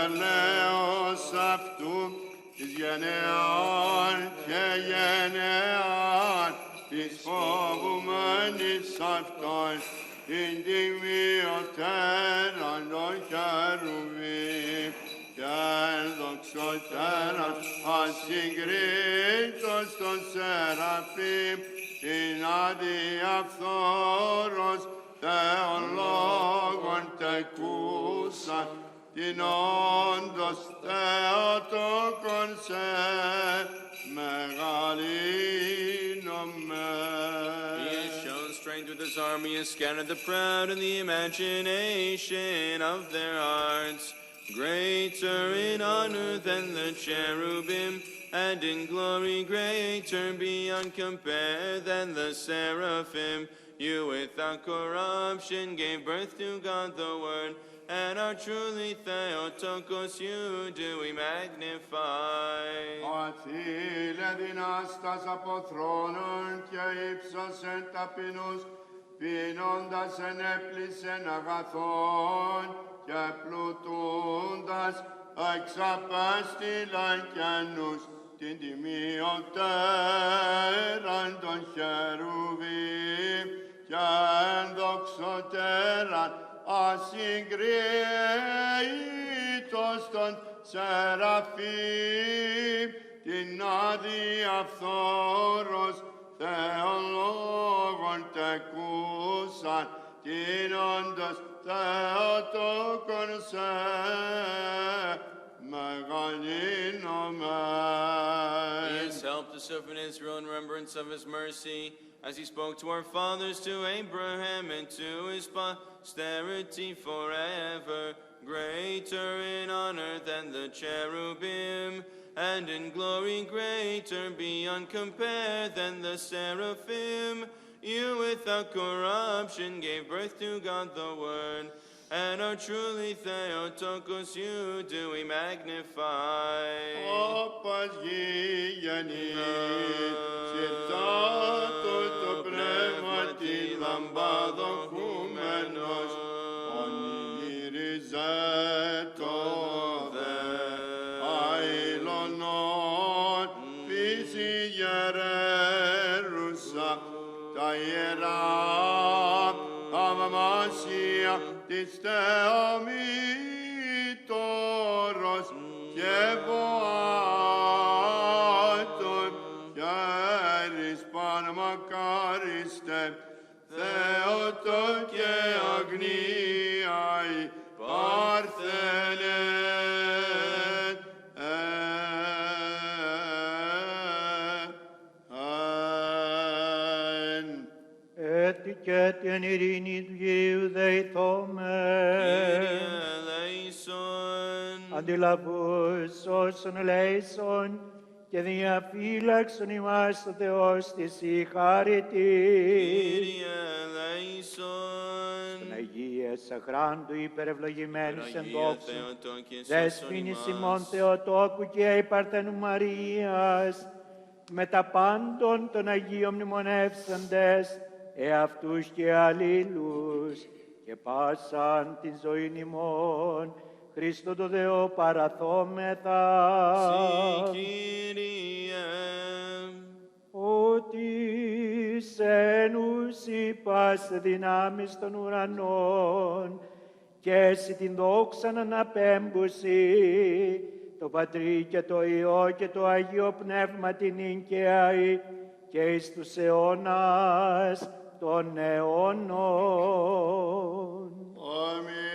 έλεος αυτού της γενεάν και γενεάν της φοβουμένης αυτών την τιμιωτέραν των χερουβίμ και δοξωτέραν ασυγκρίτως των σεραφείμ την αδιαφθόρος Θεολόγων τεκούσαν την όντως Θεοτόκον σε μεγαλύνομεν. He has shown strength with his army, has scattered the proud in the imagination of their hearts. Greater in honor than the cherubim, and in glory greater beyond compare than the seraphim. You without corruption gave birth to God the Word, and are truly Theotokos, you do we magnify. Αθήλε δυνάστας από θρόνων και ύψος εν ταπεινούς, πίνοντας εν έπλησεν αγαθών και πλουτούντας εξαπέστειλαν καινούς την τιμιωτέραν των χερουβίμ και ενδοξωτέραν ασυγκρίτως των σεραφείμ την αδιαφθόρος Θεολόγων τεκούσαν την όντως Θεοτόκον σε μεγαλύνομεν. He has helped the servant Israel in remembrance of his mercy, as he spoke to our fathers, to Abraham, and to his posterity forever. Greater in honor than the cherubim, and in glory greater beyond compare than the seraphim. You without corruption gave birth to God the Word, and are truly Theotokos, you do we magnify. Όπως γηγενή, συστάτως το πνεύμα τη λαμπαδοχούμενος, ονειρίζετο δε αηλωνών, φύση γερέρουσα, τα ιερά αμαμάσια της Θεομήτωρος και βοάτων χέρις πανμακάριστε, Θεότο και αγνίαι Παρθενέ. Έτσι και την ειρήνη του Κυρίου δεηθόμεν. Kyrie eleison. Αντιλαβούς όσων ελέησον και διαφύλαξον ημάς ο Θεός της η χάρητη. Kyrie eleison. Αγίες αχράντου υπερευλογημένης εν Αγία δόξου, Θεοτόκη, δέσποινης σώσον ημών ημάς. Θεοτόκου και η Παρθένου Μαρίας, με τα πάντων των Αγίων μνημονεύσαντες, εαυτούς και αλλήλους, και πάσαν την ζωήν ημών, Χριστό το Θεό παραθόμεθα. Συ Kyrie. Ότι σε νους είπας δυνάμεις των ουρανών και εσύ την δόξαν αναπέμπουση, το Πατρί και το Υιό και το Αγίο Πνεύμα την νικαίη και εις τους αιώνας των αιώνων. Αμήν.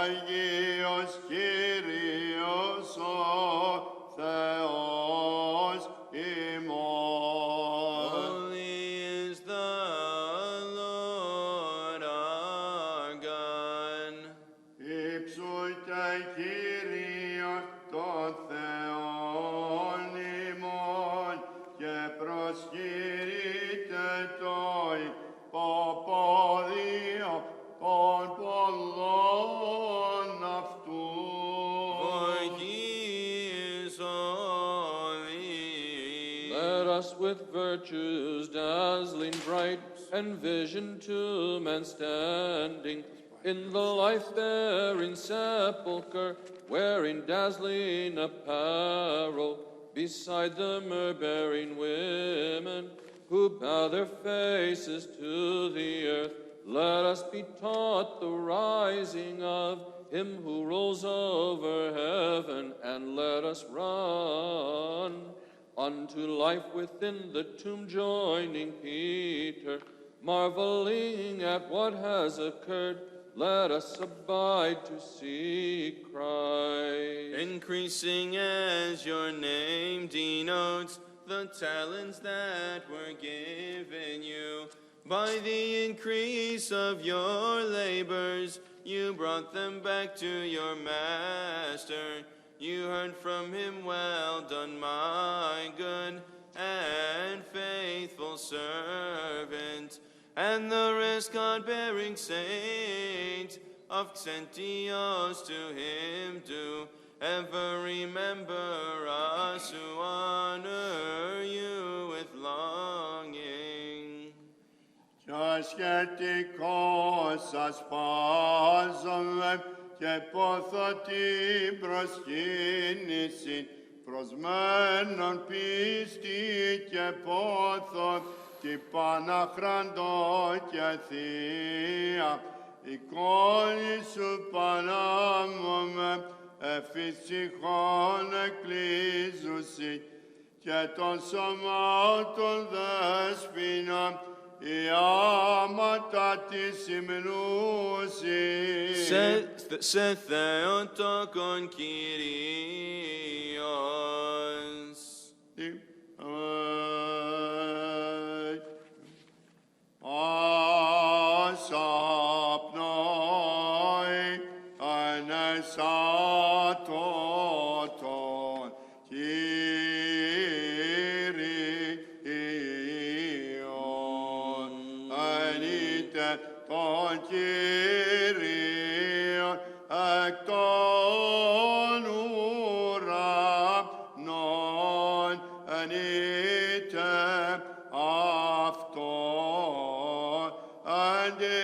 Άγιος Κύριος ο Θεός ημών. Holy is the Lord our God. Υψούτε Κύριος των Θεών ημών και προσχειρείτε το υποπόδιο των πολλών αυτού. For he is holy. Let us with virtues dazzling bright and vision to men standing in the life-bearing sepulchre, wearing dazzling apparel, beside the myrrh-bearing women, who bow their faces to the earth. Let us be taught the rising of him who rolls over heaven, and let us run unto life within the tomb, joining Peter, marveling at what has occurred. Let us abide to see Christ. Increasing as your name denotes the talents that were given you. By the increase of your labors, you brought them back to your master. You heard from him, well done, my good and faithful servant. And the rest, God-bearing saints of Xentios, to him do ever remember us who honor you with longing. Ασχετικός ασπάζομαι και πόθω την προσκύνηση, προσμένων πίστη και πόθω την Παναχραντό και Θεία. Εικόνη σου παράμομαι, εφησυχών εκκλείζουσι, και των σωμάτων δέσποινα, η άματα της υμνούσης. Σε Θεοτόκον Κυρίως. Ασαπνόη ανεσάτωτον Κύριον. Ανήτε τον Κύριον εκ των ουρανών, ανήτε αυτόν αντισύψιστης,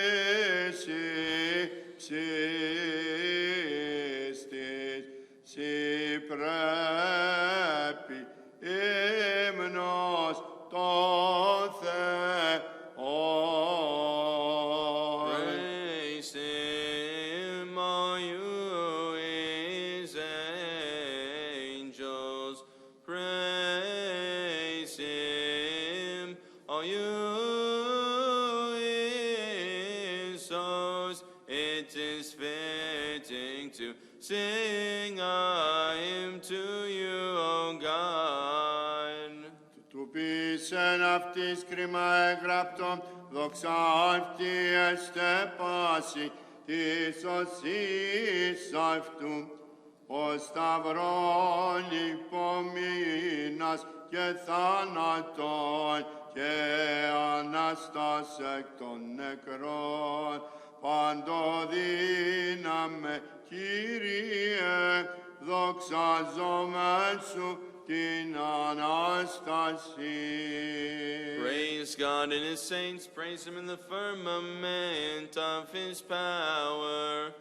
σοι πρέπει ύμνος των Θεών. Praise him, all you his angels. Praise him, all you his hosts. It is fitting to sing a hymn to you, O God. Του πείσεν αυτής κρίμα έγραπτον, δόξα αυτή εστέ πάση της οσής αυτού. Ο σταυρόν υπομείνας και θάνατον και Ανάστας εκ των νεκρών. Παντοδύναμε, Κύριε, δοξαζόμεν σου την Ανάσταση. Praise God and his saints, praise him in the firmament of his power.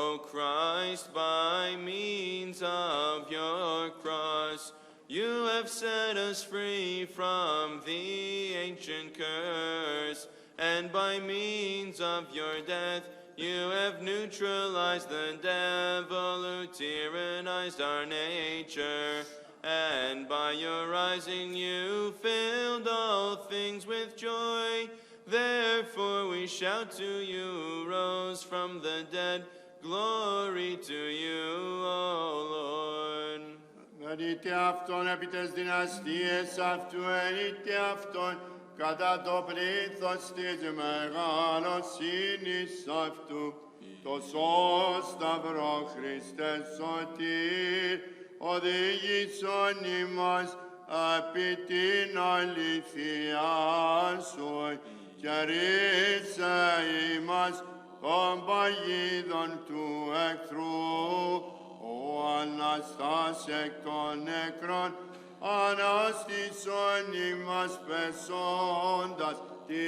O Christ, by means of your cross, you have set us free from the ancient curse, and by means of your death, you have neutralized the devil who tyrannized our nature. And by your rising you filled all things with joy. Therefore we shout to you, rose from the dead, glory to you, O Lord. Ενείτε αυτόν επί τες δυναστείες αυτού, ενείτε αυτόν κατά το πλήθος της μεγαλοσύνης αυτού. Το σταυρό Χριστέ σωτήρ, οδήγησον ημάς επί την αληθεία σου, και ρίσε ημάς των παγίδων του εχθρού, ο Αναστάς εκ των νεκρών, ανάστησον ημάς πεσόντας τη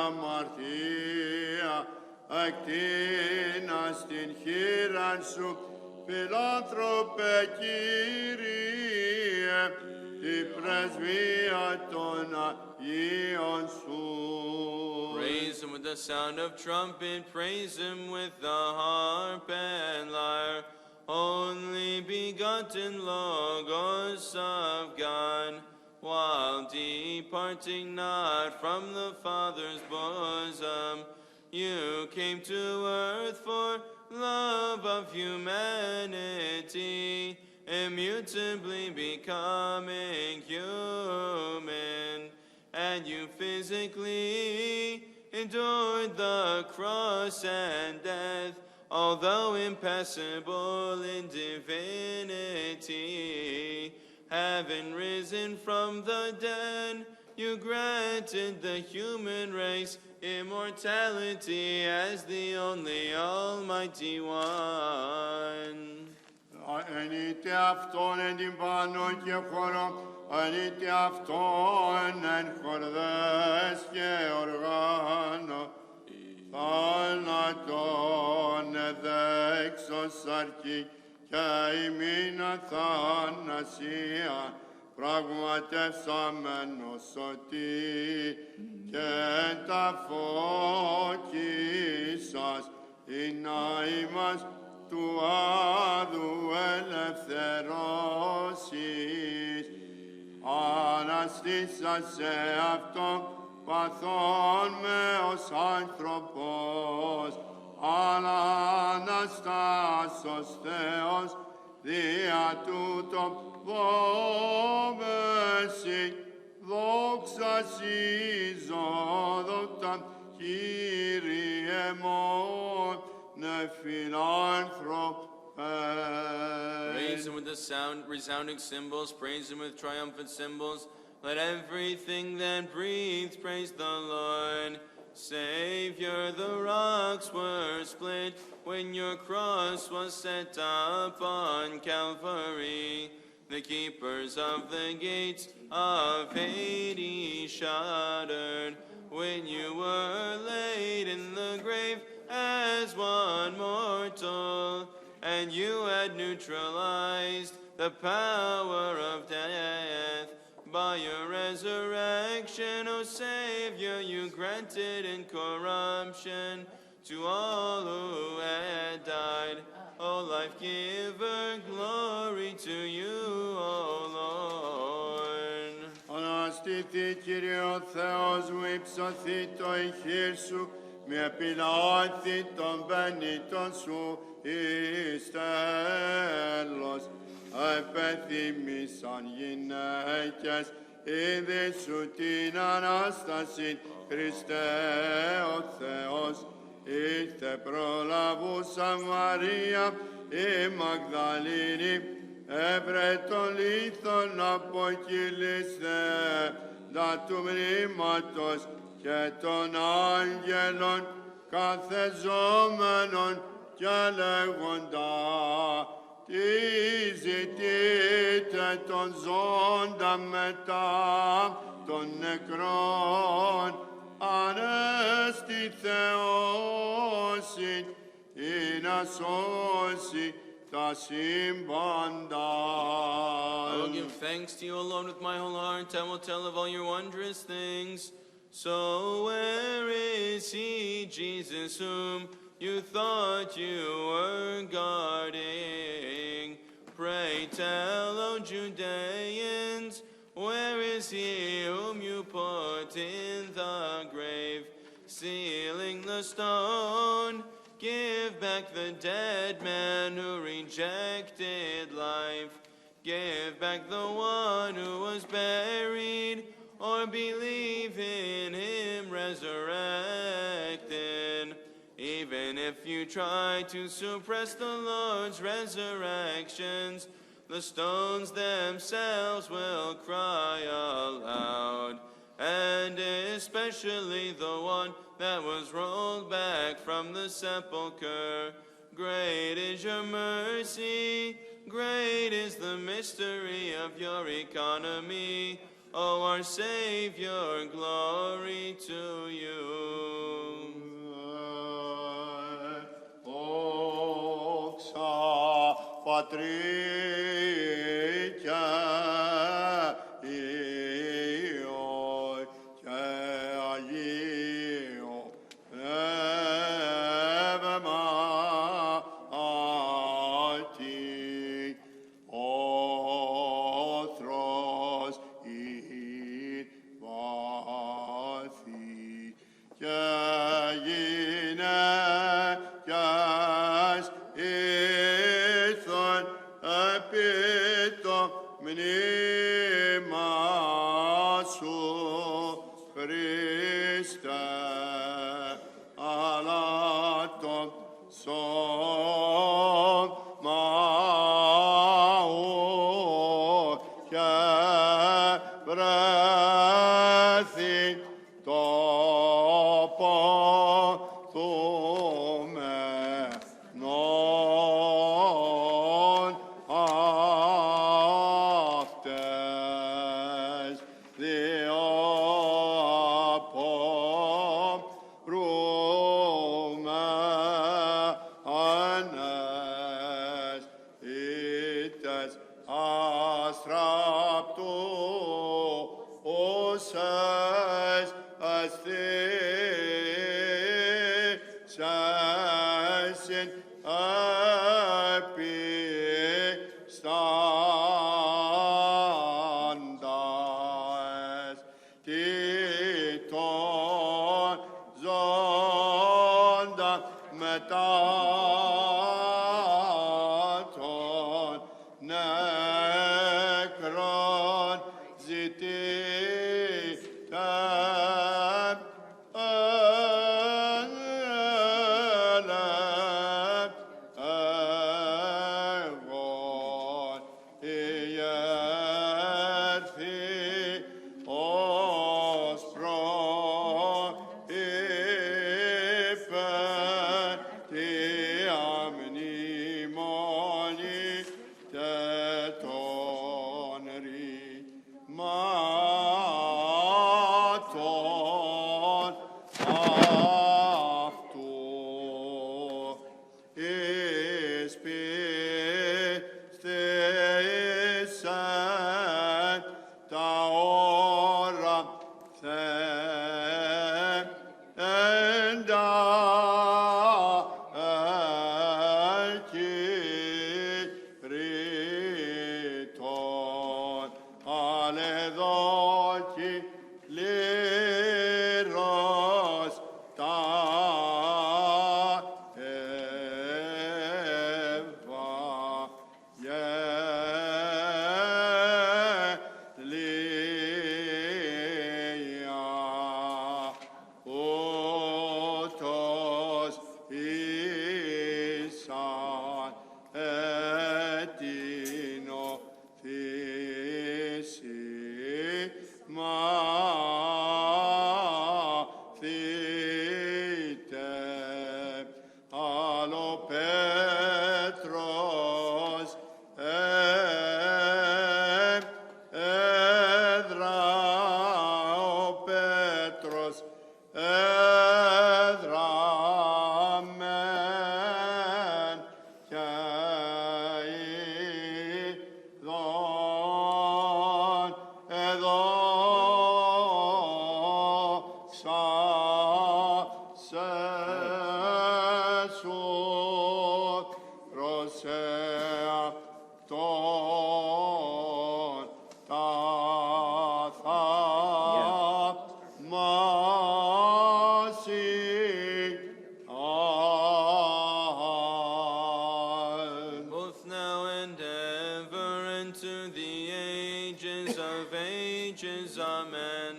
αμαρτία, εκτείνας την χείραν σου, φιλάνθρωπε Κύριε, την πρεσβεία των Αγίων σου. Praise him with the sound of trumpet, praise him with the harp and lyre. Only begotten Logos of God, while departing not from the Father's bosom, you came to earth for love of humanity, immutably becoming human, and you physically endured the cross and death, although impassible in divinity. Having risen from the dead, you granted the human race immortality as the only Almighty One. Ενείτε αυτόν εν την πάνω και χώρο, ενείτε αυτόν εν χορδές και οργάνο, θάνατον εδέξος αρκή και ημίν αθανασία, πραγματεύσαμενος ότι και τα φώκησας η να ημάς του άδου ελευθερώσεις. Αναστήσασε αυτό παθών με ως άνθρωπος, αλλά Αναστάσος Θεός δια τούτο δόμεση δόξα συζώδοτα Κύριε μόν φιλάνθρωπε. Praise him with the resounding cymbals, praise him with triumphant cymbals. Let everything that breathes praise the Lord. Savior, the rocks were split when your cross was set up on Calvary. The keepers of the gates of Hades shuddered when you were laid in the grave as one mortal, and you had neutralized the power of death. By your resurrection, O Savior, you granted incorruption to all who had died. O life-giver, glory to you, O Lord. Αναστήθη Κύριε ο Θεός μου, υψωθεί το ηχείρ σου, μη επιλάθη των πενήτων σου εις τέλος. Επεθύμησαν γυναίκες, είδη σου την Ανάσταση, Χριστέ ο Θεός. Ήρθε προλαβούσα Μαρία, η Μαγδαλήνη, έβρε τον λίθον αποκυλίστε, δα του μνήματος και των άγγελων καθεζόμενων και λέγοντα, τι ζητείτε τον ζώντα μετά των νεκρών, ανέστη Θεώσει ή να σώσει τα σύμπαντα. I will give thanks to you, O Lord, with my whole heart. I will tell of all your wondrous things. So where is he, Jesus, whom you thought you were guarding? Pray tell, O Judeans, where is he whom you put in the grave? Sealing the stone, give back the dead man who rejected life. Give back the one who was buried, or believe in him resurrected. Even if you try to suppress the Lord's resurrections, the stones themselves will cry aloud, and especially the one that was rolled back from the sepulchre. Great is your mercy, great is the mystery of your economy. O our Savior, glory to you. Πατρί και Υιό και Αγίο Πνεύματι, όθρος ειν βάθη και γυναίκες ήρθον επί το μνήμα σου, Χριστέ, αλλά το σώμα και βρέθη το ποθούμενον αυτές δύο απομρούμενες ήτες αστραπτούσες ασθήσεσιν επιστάνταες τι τον ζώντα μετά των νεκρών ζητείτε εγώ ιέρθη ως προείπε τι αμνημόνη και τον ρημάτων αυτού εις πίστησεν τα ώρα θέντα ελκυρίτων αλεδόκι λύρος τα Ευαγγελία ούτως ήσαν έτεινο θύση μαθήτε άλλο Πέτρος έδρα ο Πέτρος έδραμεν και ειδών εδώσα σε σου προς αυτόν τα θαυμάσι. Both now and ever and to the ages of ages. Amen.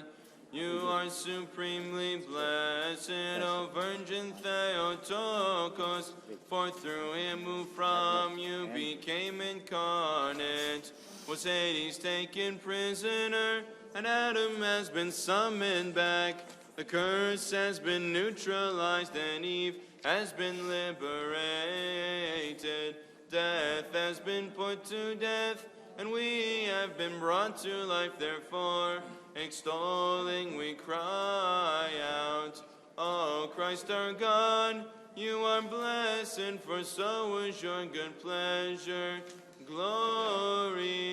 You are supremely blessed, O Virgin Theotokos, for through him who from you became incarnate was Hades taken prisoner, and Adam has been summoned back. The curse has been neutralized, and Eve has been liberated. Death has been put to death, and we have been brought to life. Therefore, extolling, we cry out, O Christ our God, You are blessed, for so is your good pleasure. Glory